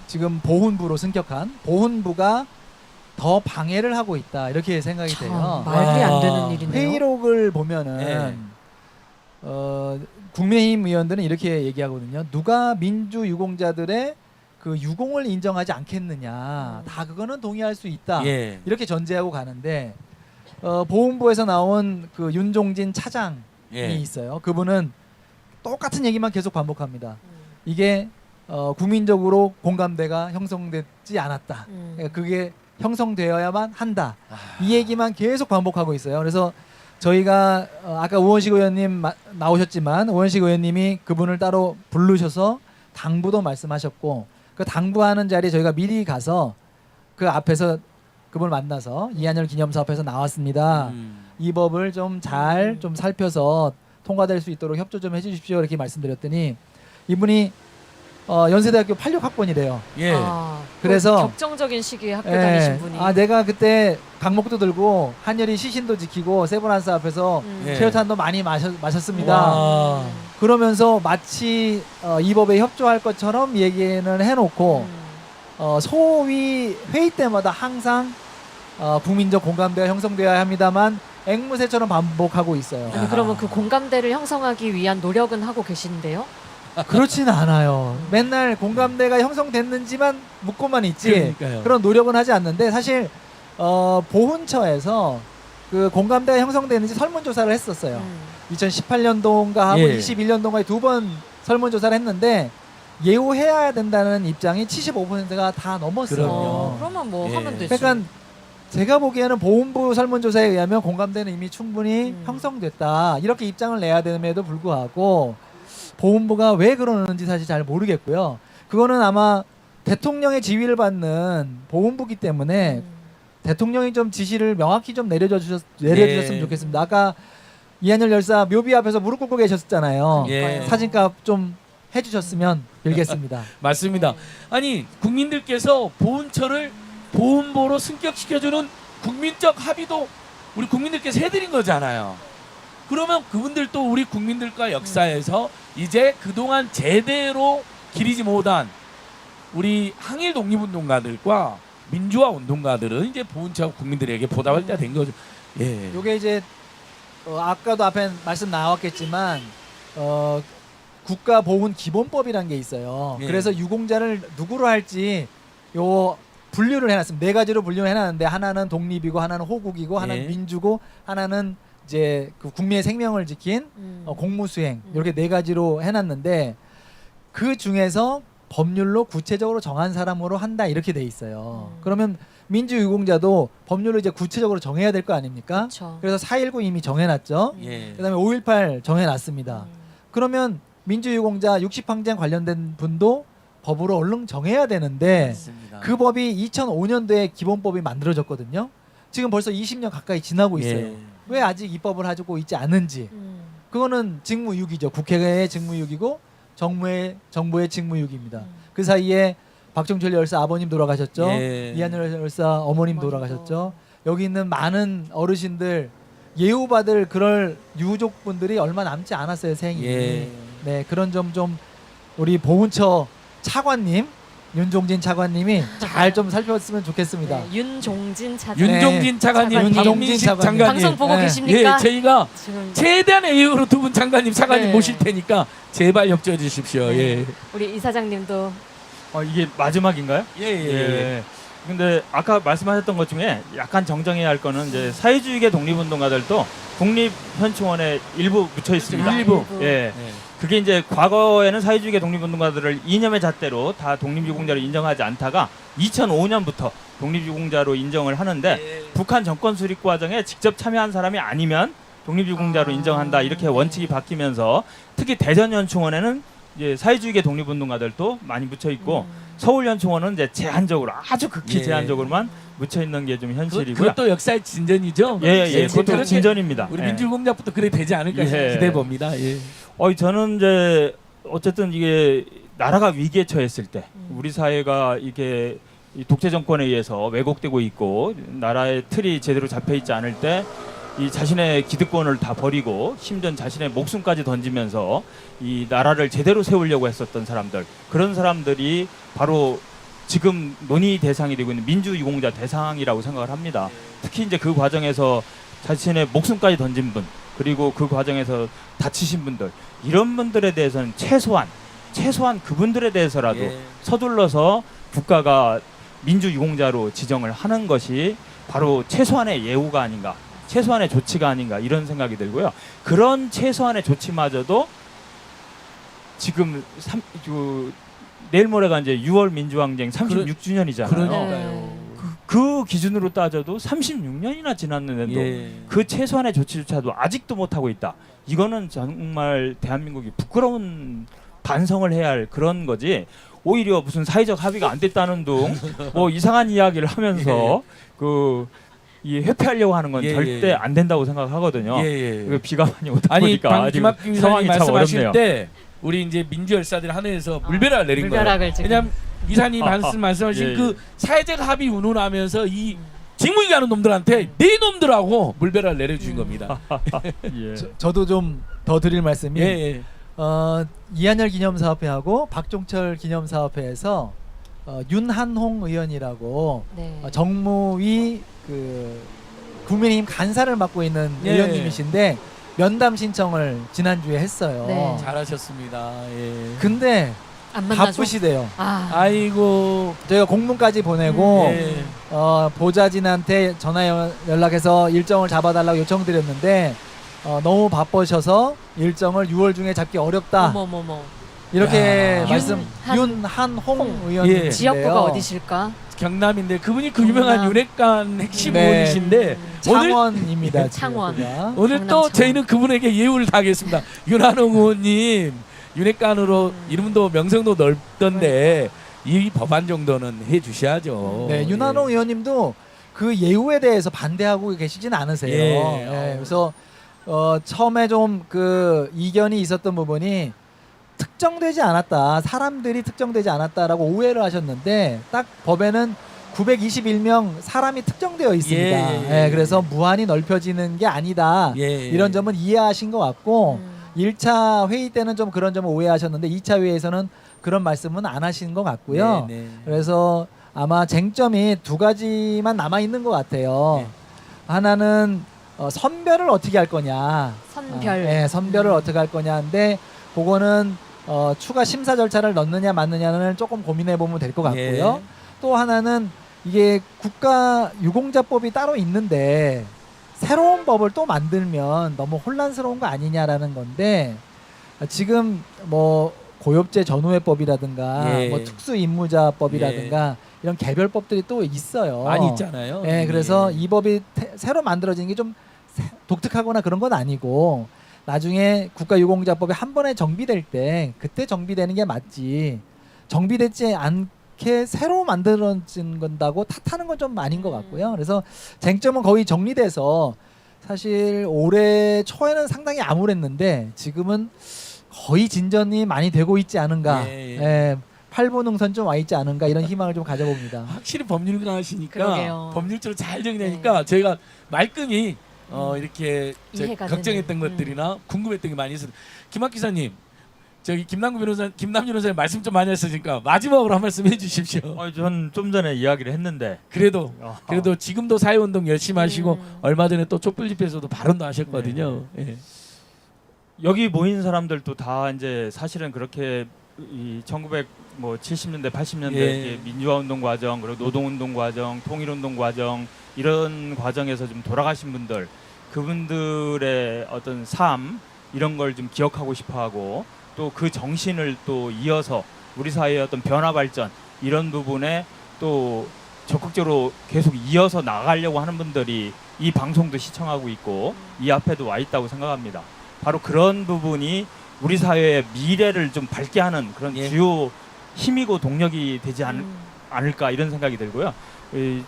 지금 보훈부로 승격한 보훈부가 더 방해를 하고 있다 이렇게 생각이 돼요. 말이 안 되는 일이네요. 회의록을 보면은 국민의힘 의원들은 이렇게 얘기하거든요. 누가 민주유공자들의 그 유공을 인정하지 않겠느냐. 다 그거는 동의할 수 있다. 이렇게 전제하고 가는데 보훈부에서 나온 그 윤종진 차장이 있어요. 그분은 똑같은 얘기만 계속 반복합니다. 이게 국민적으로 공감대가 형성되지 않았다. 그러니까 그게 형성되어야만 한다. 이 얘기만 계속 반복하고 있어요. 그래서 저희가 아까 우원식 의원님 나오셨지만 우원식 의원님이 그분을 따로 부르셔서 당부도 말씀하셨고 그 당부하는 자리에 저희가 미리 가서 그 앞에서 그분을 만나서 이한열 기념사 앞에서 나왔습니다. 이 법을 좀 잘 좀 살펴서 통과될 수 있도록 협조 좀 해주십시오 이렇게 말씀드렸더니 이분이 연세대학교 86학번이래요. 그래서 격정적인 시기에 학교 다니신 분이. 내가 그때 강목도 들고 한열이 시신도 지키고 세브란스 앞에서 체류탄도 많이 마셨습니다. 그러면서 마치 이 법에 협조할 것처럼 얘기는 해놓고 소위 회의 때마다 항상 국민적 공감대가 형성되어야 합니다만 앵무새처럼 반복하고 있어요. 아니, 그러면 그 공감대를 형성하기 위한 노력은 하고 계신데요? 그렇지는 않아요. 맨날 공감대가 형성됐는지만 묻고만 있지 그러니까요. 그런 노력은 하지 않는데 사실 보훈처에서 그 공감대가 형성되는지 설문조사를 했었어요. 2018년도인가 하고 21년도인가에 2번 설문조사를 했는데 예우해야 된다는 입장이 75%가 다 넘었어요. 그러면 뭐 하면 되죠. 그러니까 제가 보기에는 보훈부 설문조사에 의하면 공감대는 이미 충분히 형성됐다 이렇게 입장을 내야 됨에도 불구하고 보훈부가 왜 그러는지 사실 잘 모르겠고요. 그거는 아마 대통령의 지휘를 받는 보훈부기 때문에 대통령이 좀 지시를 명확히 좀 내려주셨으면 좋겠습니다. 아까 이한열 열사 묘비 앞에서 무릎 꿇고 계셨잖아요. 사진값 좀 해주셨으면 빌겠습니다. 맞습니다. 아니 국민들께서 보훈처를 보훈보로 승격시켜주는 국민적 합의도 우리 국민들께서 해드린 거잖아요. 그러면 그분들도 우리 국민들과 역사에서 이제 그동안 제대로 기리지 못한 우리 항일 독립운동가들과 민주화 운동가들은 이제 보훈처가 국민들에게 보답할 때가 된 거죠. 요게 이제 아까도 앞에 말씀 나왔겠지만 국가보훈기본법이라는 게 있어요. 그래서 유공자를 누구로 할지 요 분류를 해놨습니다. 4가지로 분류를 해놨는데 하나는 독립이고 하나는 호국이고 하나는 민주고 하나는 이제 그 국민의 생명을 지킨 공무수행 이렇게 4가지로 해놨는데 그 중에서 법률로 구체적으로 정한 사람으로 한다 이렇게 돼 있어요. 그러면 민주유공자도 법률로 이제 구체적으로 정해야 될 거 아닙니까? 그래서 4.19 이미 정해놨죠. 그다음에 5.18 정해놨습니다. 그러면 민주유공자 60항쟁 관련된 분도 법으로 얼른 정해야 되는데 그 법이 2005년도에 기본법이 만들어졌거든요. 지금 벌써 20년 가까이 지나고 있어요. 왜 아직 입법을 하고 있지 않은지. 그거는 직무유기죠. 국회의 직무유기고 정부의 직무유기입니다. 그 사이에 박정철 열사 아버님 돌아가셨죠. 이한열 열사 어머님 돌아가셨죠. 여기 있는 많은 어르신들 예우받을 그럴 유족분들이 얼마 남지 않았어요. 생이. 네, 그런 점 좀 우리 보훈처 차관님 윤종진 차관님이 잘 좀 살펴봤으면 좋겠습니다. 윤종진 차관. 윤종진 차관님, 윤종진 차관님. 방송 보고 계십니까? 저희가 지금 최대한의 이유로 2분 장관님, 차관님 모실 테니까 제발 협조해 주십시오. 우리 이사장님도 이게 마지막인가요? 근데 아까 말씀하셨던 것 중에 약간 정정해야 할 거는 이제 사회주의계 독립운동가들도 국립현충원에 일부 묻혀 있습니다. 일부. 그게 이제 과거에는 사회주의계 독립운동가들을 이념의 잣대로 다 독립유공자로 인정하지 않다가 2005년부터 독립유공자로 인정을 하는데 북한 정권 수립 과정에 직접 참여한 사람이 아니면 독립유공자로 인정한다 이렇게 원칙이 바뀌면서 특히 대전연충원에는 이제 사회주의계 독립운동가들도 많이 묻혀 있고 서울연충원은 이제 제한적으로 아주 극히 제한적으로만 묻혀 있는 게 좀 현실이고요. 그것도 역사의 진전이죠. 예, 그것도 진전입니다. 우리 예. 민주공작부터 그래 되지 않을까 기대해 봅니다. 예. 저는 이제 어쨌든 이게 나라가 위기에 처했을 때 우리 사회가 이게 이 독재 정권에 의해서 왜곡되고 있고 나라의 틀이 제대로 잡혀 있지 않을 때 이 자신의 기득권을 다 버리고 심지어 자신의 목숨까지 던지면서 이 나라를 제대로 세우려고 했었던 사람들, 그런 사람들이 바로 지금 논의 대상이 되고 있는 민주유공자 대상이라고 생각을 합니다. 특히 이제 그 과정에서 자신의 목숨까지 던진 분, 그리고 그 과정에서 다치신 분들, 이런 분들에 대해서는 최소한 그분들에 대해서라도 서둘러서 국가가 민주유공자로 지정을 하는 것이 바로 최소한의 예우가 아닌가, 최소한의 조치가 아닌가, 이런 생각이 들고요. 그런 최소한의 조치마저도 지금 내일 모레가 이제 6월 민주항쟁 36주년이잖아요. 그러니까요. 그 기준으로 따져도 36년이나 지났는데도 그 최소한의 조치조차도 아직도 못하고 있다. 이거는 정말 대한민국이 부끄러운 반성을 해야 할 그런 거지. 오히려 무슨 사회적 합의가 안 됐다는 둥 뭐 이상한 이야기를 하면서 이 회피하려고 하는 건 절대 안 된다고 생각하거든요. 비가 많이 오다 보니까 김학규 상황이 이사님 참 말씀하실 어렵네요. 때 우리 이제 민주열사들이 하늘에서 물벼락을 내린 거예요. 왜냐하면 이사님 말씀하신 그 사회적 합의 운운하면서 이 직무유기하는 놈들한테 네 놈들하고 물벼락을 내려주신 겁니다. 저도 좀 더 드릴 말씀이 이한열 기념사업회하고 박종철 기념사업회에서 윤한홍 의원이라고 정무위 그 국민의힘 간사를 맡고 있는 의원님이신데 면담 신청을 지난주에 했어요. 잘하셨습니다. 근데 바쁘시대요. 아이고, 저희가 공문까지 보내고 보좌진한테 전화 연락해서 일정을 잡아달라고 요청드렸는데 너무 바쁘셔서 일정을 6월 중에 잡기 어렵다. 이렇게 말씀. 윤한홍 의원님. 지역구가 어디실까? 경남인데 그분이 그 유명한 윤핵관 핵심 의원이신데 창원입니다. 창원. 오늘 또 저희는 그분에게 예우를 다하겠습니다. 윤한홍 의원님 윤핵관으로 이름도 명성도 넓던데 이 법안 정도는 해주셔야죠. 네, 윤한홍 의원님도 그 예우에 대해서 반대하고 계시진 않으세요. 그래서 처음에 좀 그 이견이 있었던 부분이 특정되지 않았다, 사람들이 특정되지 않았다라고 오해를 하셨는데 딱 법에는 921명 사람이 특정되어 있습니다. 그래서 무한히 넓혀지는 게 아니다. 이런 점은 이해하신 것 같고 1차 회의 때는 좀 그런 점을 오해하셨는데 2차 회의에서는 그런 말씀은 안 하신 것 같고요. 그래서 아마 쟁점이 두 가지만 남아 있는 것 같아요. 하나는 선별을 어떻게 할 거냐. 선별을 어떻게 할 거냐인데 그거는 추가 심사 절차를 넣느냐 마느냐는 조금 고민해 보면 될 것 같고요. 또 하나는 이게 국가 유공자법이 따로 있는데 새로운 법을 또 만들면 너무 혼란스러운 거 아니냐라는 건데 지금 뭐 고엽제 전후회법이라든가 뭐 특수임무자법이라든가 이런 개별법들이 또 있어요. 많이 있잖아요. 그래서 이 법이 새로 만들어진 게 좀 독특하거나 그런 건 아니고 나중에 국가유공자법이 한 번에 정비될 때 그때 정비되는 게 맞지, 정비되지 않게 새로 만들어진 건다고 탓하는 건 좀 아닌 것 같고요. 그래서 쟁점은 거의 정리돼서 사실 올해 초에는 상당히 암울했는데 지금은 거의 진전이 많이 되고 있지 않은가. 8분 능선 좀 와 있지 않은가, 이런 희망을 좀 가져봅니다. 확실히 법률가 하시니까 법률적으로 잘 정리하니까 저희가 말끔히 이렇게 걱정했던 것들이나 궁금했던 게 많이 있어요. 김학 기사님, 저기 김남윤 변호사님 말씀 좀 많이 했으니까 마지막으로 한 말씀 해주십시오. 전 좀 전에 이야기를 했는데 그래도 지금도 사회운동 열심히 하시고 얼마 전에 또 촛불 집회에서도 발언도 하셨거든요. 여기 모인 사람들도 다 이제 사실은 그렇게 이 1970년대 80년대 민주화 운동 과정, 그리고 노동 운동 과정, 통일 운동 과정, 이런 과정에서 좀 돌아가신 분들, 그분들의 어떤 삶 이런 걸 좀 기억하고 싶어하고 또 그 정신을 또 이어서 우리 사회의 어떤 변화 발전 이런 부분에 또 적극적으로 계속 이어서 나가려고 하는 분들이 이 방송도 시청하고 있고 이 앞에도 와 있다고 생각합니다. 바로 그런 부분이 우리 사회의 미래를 좀 밝게 하는 그런 주요 힘이고 동력이 되지 않을까 이런 생각이 들고요.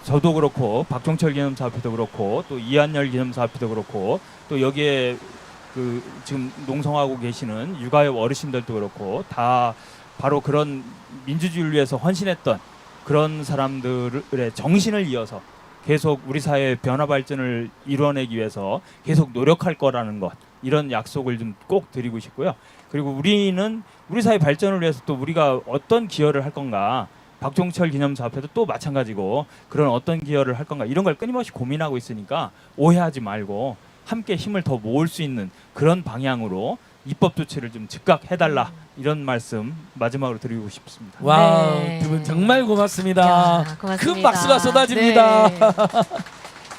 저도 그렇고 박종철 기념사업회도 그렇고 또 이한열 기념사업회도 그렇고 또 여기에 그 지금 농성하고 계시는 육아의 어르신들도 그렇고 다 바로 그런 민주주의를 위해서 헌신했던 그런 사람들의 정신을 이어서 계속 우리 사회의 변화 발전을 이루어내기 위해서 계속 노력할 거라는 것 이런 약속을 좀 꼭 드리고 싶고요. 그리고 우리는 우리 사회 발전을 위해서 또 우리가 어떤 기여를 할 건가 박종철 기념사업회도 또 마찬가지고 그런 어떤 기여를 할 건가 이런 걸 끊임없이 고민하고 있으니까 오해하지 말고 함께 힘을 더 모을 수 있는 그런 방향으로 입법 조치를 좀 즉각 해달라 이런 말씀 마지막으로 드리고 싶습니다. 와, 네. 두 분 정말 고맙습니다. 야, 고맙습니다. 큰 박수가 쏟아집니다. 네.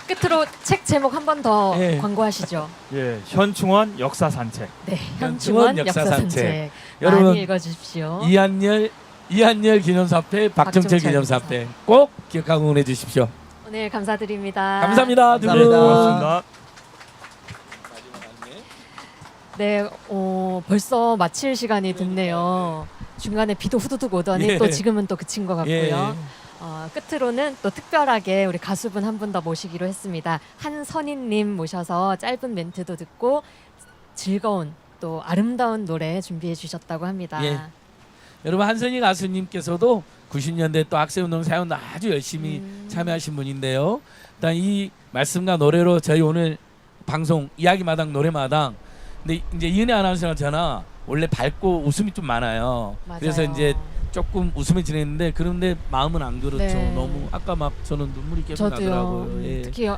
끝으로 책 제목 한 번 더 예. 광고하시죠. 예, 현충원 역사 산책. 네, 현충원 현충원 역사 역사 산책. 산책. 여러분, 많이 읽어주십시오. 이한열 기념사업회, 박종철 박종철 기념사업회 꼭 기억하고 응원해 주십시오. 오늘 감사드립니다. 감사합니다. 두 분. 감사합니다. 고맙습니다. 네, 벌써 마칠 시간이 됐네요. 중간에 비도 후두둑 오더니 예. 또 지금은 또 그친 것 같고요. 예. 끝으로는 또 특별하게 우리 가수분 한 분 더 모시기로 했습니다. 한선희님 모셔서 짧은 멘트도 듣고 즐거운 또 아름다운 노래 준비해 주셨다고 합니다. 예. 여러분 한선희 가수님께서도 90년대 또 학생운동 사연도 아주 열심히 참여하신 분인데요. 일단 이 말씀과 노래로 저희 오늘 방송 이야기마당 노래마당 근데 이제 이은혜 아나운서랑 저나 원래 밝고 웃음이 좀 많아요. 맞아요. 그래서 이제 조금 웃음이 지냈는데 그런데 마음은 안 그렇죠. 네. 너무 아까 막 저는 눈물이 계속 저도요. 나더라고요. 예. 특히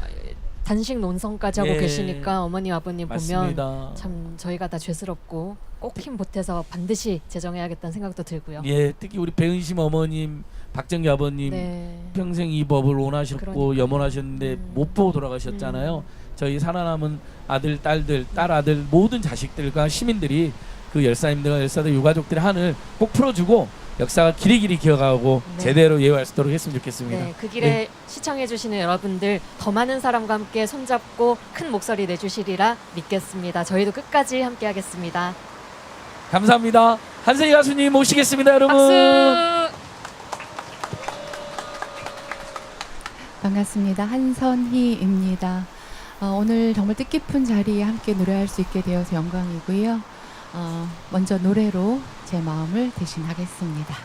단식 논성까지 하고 예. 계시니까 어머니 아버님 맞습니다. 보면 참 저희가 다 죄스럽고 꼭 힘 보태서 반드시 제정해야겠다는 생각도 들고요. 예, 특히 우리 배은심 어머님, 박정기 아버님 네. 평생 이 법을 원하셨고 그러니까요. 염원하셨는데 못 보고 돌아가셨잖아요. 저희 살아남은 아들, 딸들, 딸 아들 모든 자식들과 시민들이 그 열사님들과 열사들 유가족들의 한을 꼭 풀어주고 역사가 길이길이 기억하고 네. 제대로 예우할 수 있도록 했으면 좋겠습니다. 네, 그 길에 예. 시청해주시는 여러분들 더 많은 사람과 함께 손잡고 큰 목소리 내주시리라 믿겠습니다. 저희도 끝까지 함께하겠습니다. 감사합니다. 한세희 가수님 모시겠습니다, 여러분. 박수. 반갑습니다. 한선희입니다. 오늘 정말 뜻깊은 자리에 함께 노래할 수 있게 되어서 영광이고요. 먼저 노래로 제 마음을 대신하겠습니다.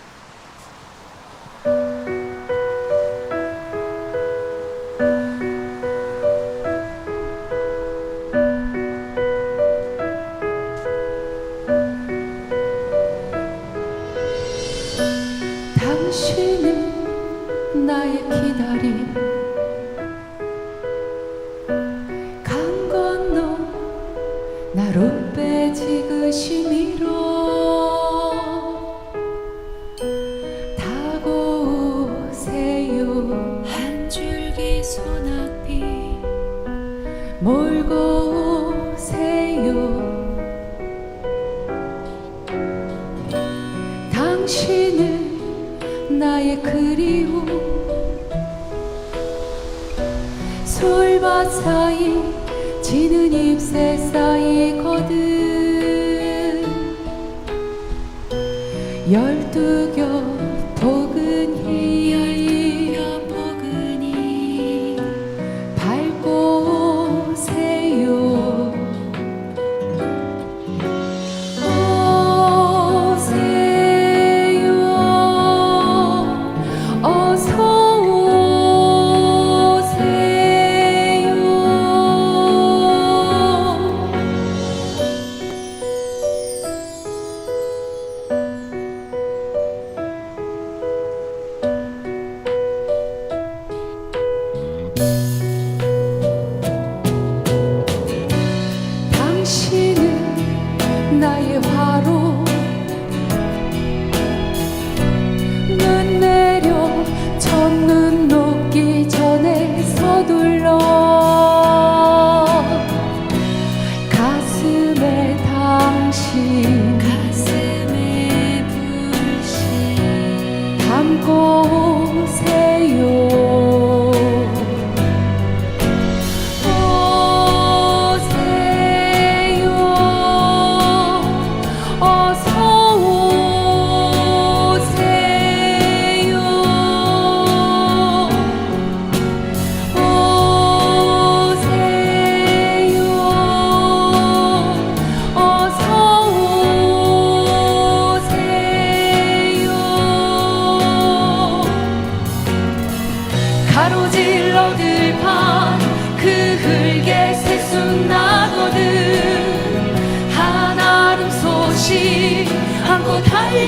당신은 나의 기다림 강 건너 나로 빼지그시 미로 다가오세요 한 줄기 소낙비 몰고 오세요 당신은 나의 그리움 솔밭 사이 지는 잎새 쌓이거든 12겹 포근히 밟고 오세요 어서 오세요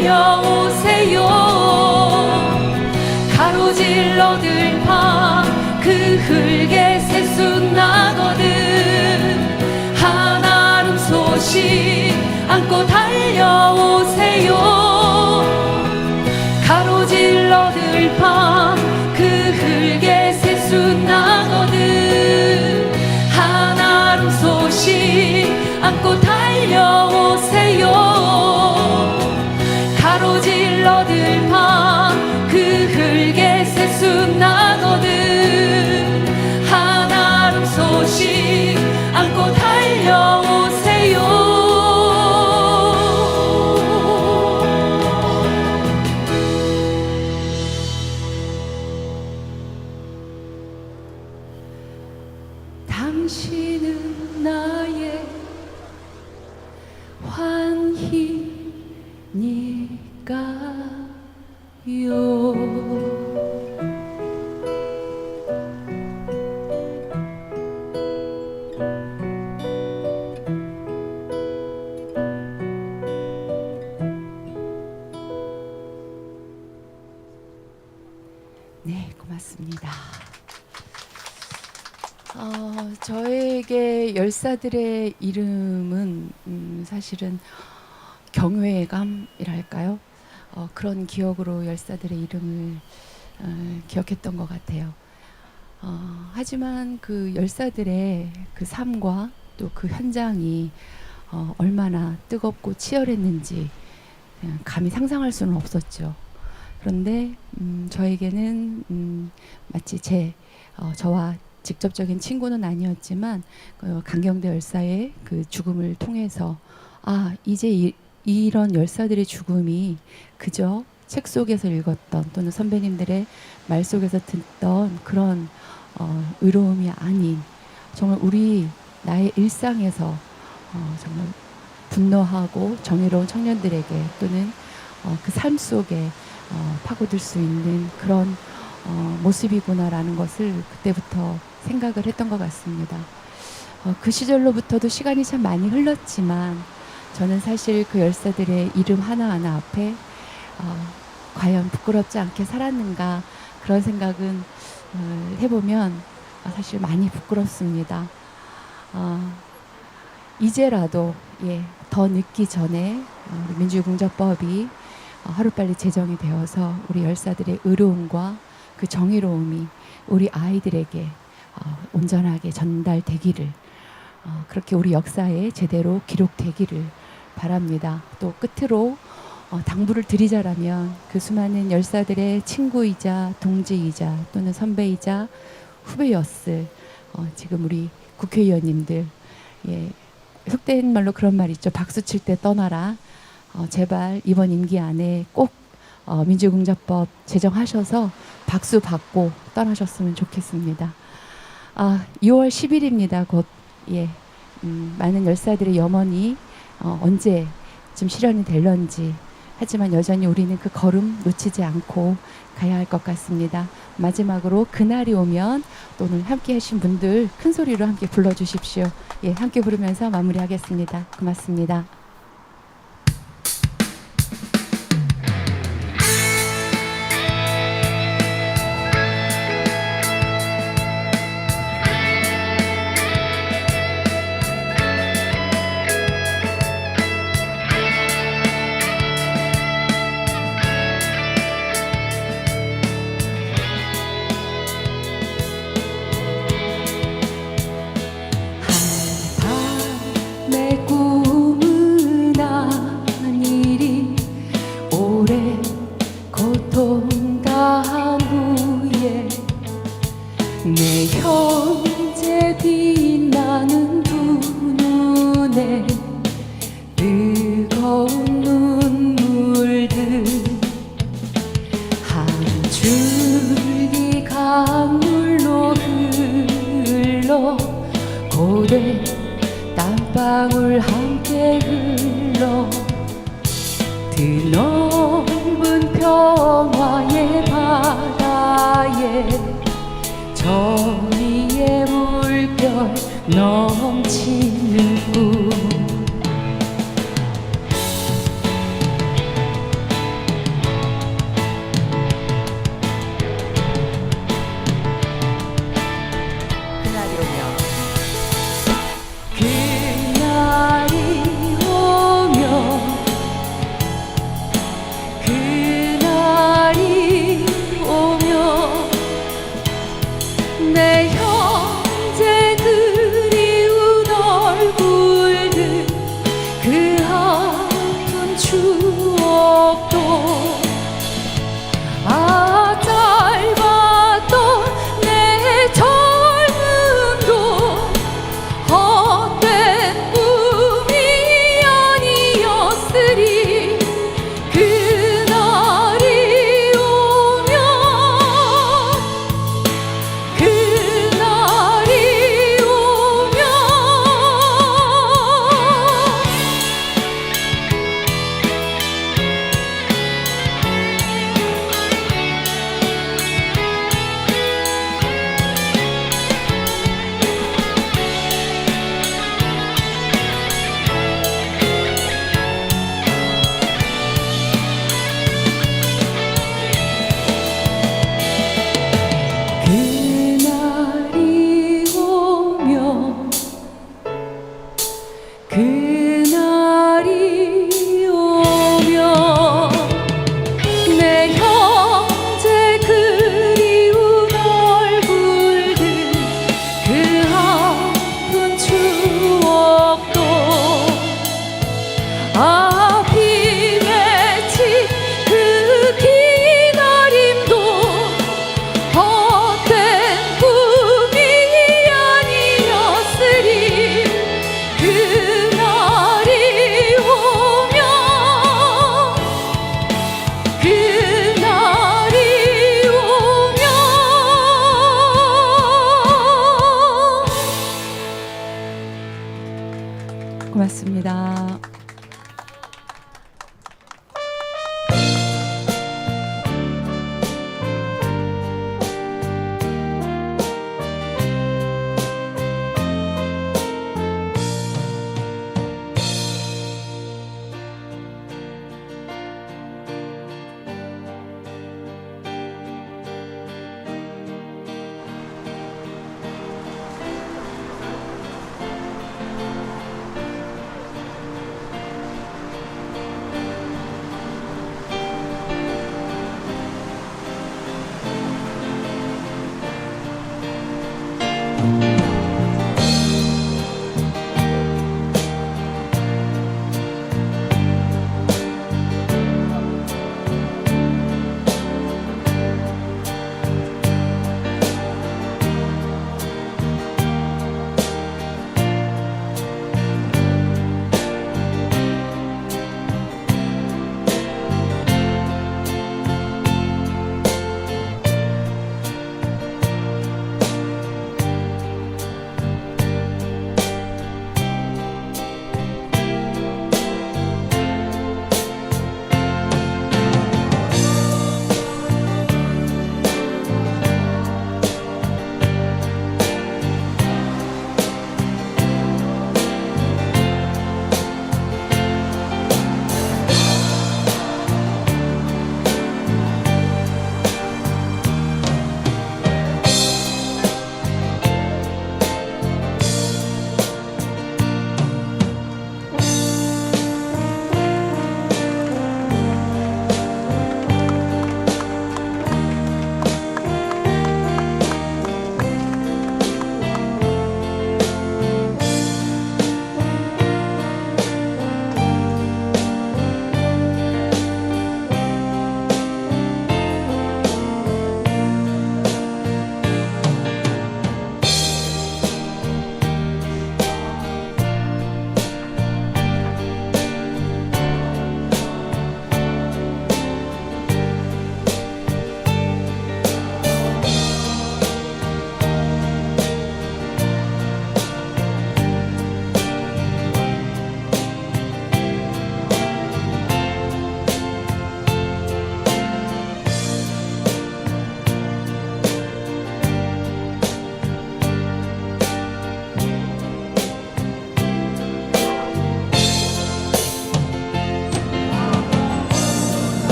달려오세요. 가로질러 들판 그 흙에 새순 나거든. 한아름 소식 안고 달려오세요. 가로질러 들판 그 흙에 새순 나거든. 한아름 소식 안고 달려오세요. 가로질러 들판 그 흙에 새순 나거든. 한아름 소식 안고 달려오세요. 당신은 나의 환희니까요. 네, 고맙습니다. 저에게 열사들의 이름은 사실은 경외감이랄까요? 그런 기억으로 열사들의 이름을 기억했던 것 같아요. 하지만 그 열사들의 그 삶과 또 그 현장이 얼마나 뜨겁고 치열했는지 감히 상상할 수는 없었죠. 그런데 저에게는 마치 저와 직접적인 친구는 아니었지만 강경대 열사의 그 죽음을 통해서 이제 이런 열사들의 죽음이 그저 책 속에서 읽었던 또는 선배님들의 말 속에서 듣던 그런 의로움이 아닌 정말 나의 일상에서 정말 분노하고 정의로운 청년들에게 또는 그 삶 속에 파고들 수 있는 그런 모습이구나라는 것을 그때부터 생각을 했던 것 같습니다. 그 시절로부터도 시간이 참 많이 흘렀지만 저는 사실 그 열사들의 이름 하나하나 앞에 과연 부끄럽지 않게 살았는가 그런 생각은 해보면 사실 많이 부끄럽습니다. 이제라도 더 늦기 전에 우리 민주유공자법이 하루빨리 제정이 되어서 우리 열사들의 의로움과 그 정의로움이 우리 아이들에게 온전하게 전달되기를 그렇게 우리 역사에 제대로 기록되기를 바랍니다. 또 끝으로 당부를 드리자라면 그 수많은 열사들의 친구이자 동지이자 또는 선배이자 후배였을 지금 우리 국회의원님들 속된 말로 그런 말 있죠. 박수 칠 때 떠나라. 제발 이번 임기 안에 꼭 민주유공자법 제정하셔서 박수 받고 떠나셨으면 좋겠습니다. 2월 10일입니다. 곧 많은 열사들의 염원이 언제쯤 실현이 될런지 하지만 여전히 우리는 그 걸음 놓치지 않고 가야 할 것 같습니다. 마지막으로 그날이 오면 또 오늘 함께 하신 분들 큰 소리로 함께 불러주십시오. 함께 부르면서 마무리하겠습니다. 고맙습니다. 내 꿈은 아니리 오래 고통 당한 후에 내 현재 빛나는 두 눈에 뜨거운 눈물들 한 줄기 강물로 흘러 고대 땀방울 함께 흘러 드넓은 평화의 바다에 정의의 물결 넘치는 꿈 그날이 오면 내 형제 그리운 얼굴들 그 아픈 추억도 앞이 맺힌 그 기다림도 헛된 꿈이 아니었으리 그날이 오면 고맙습니다.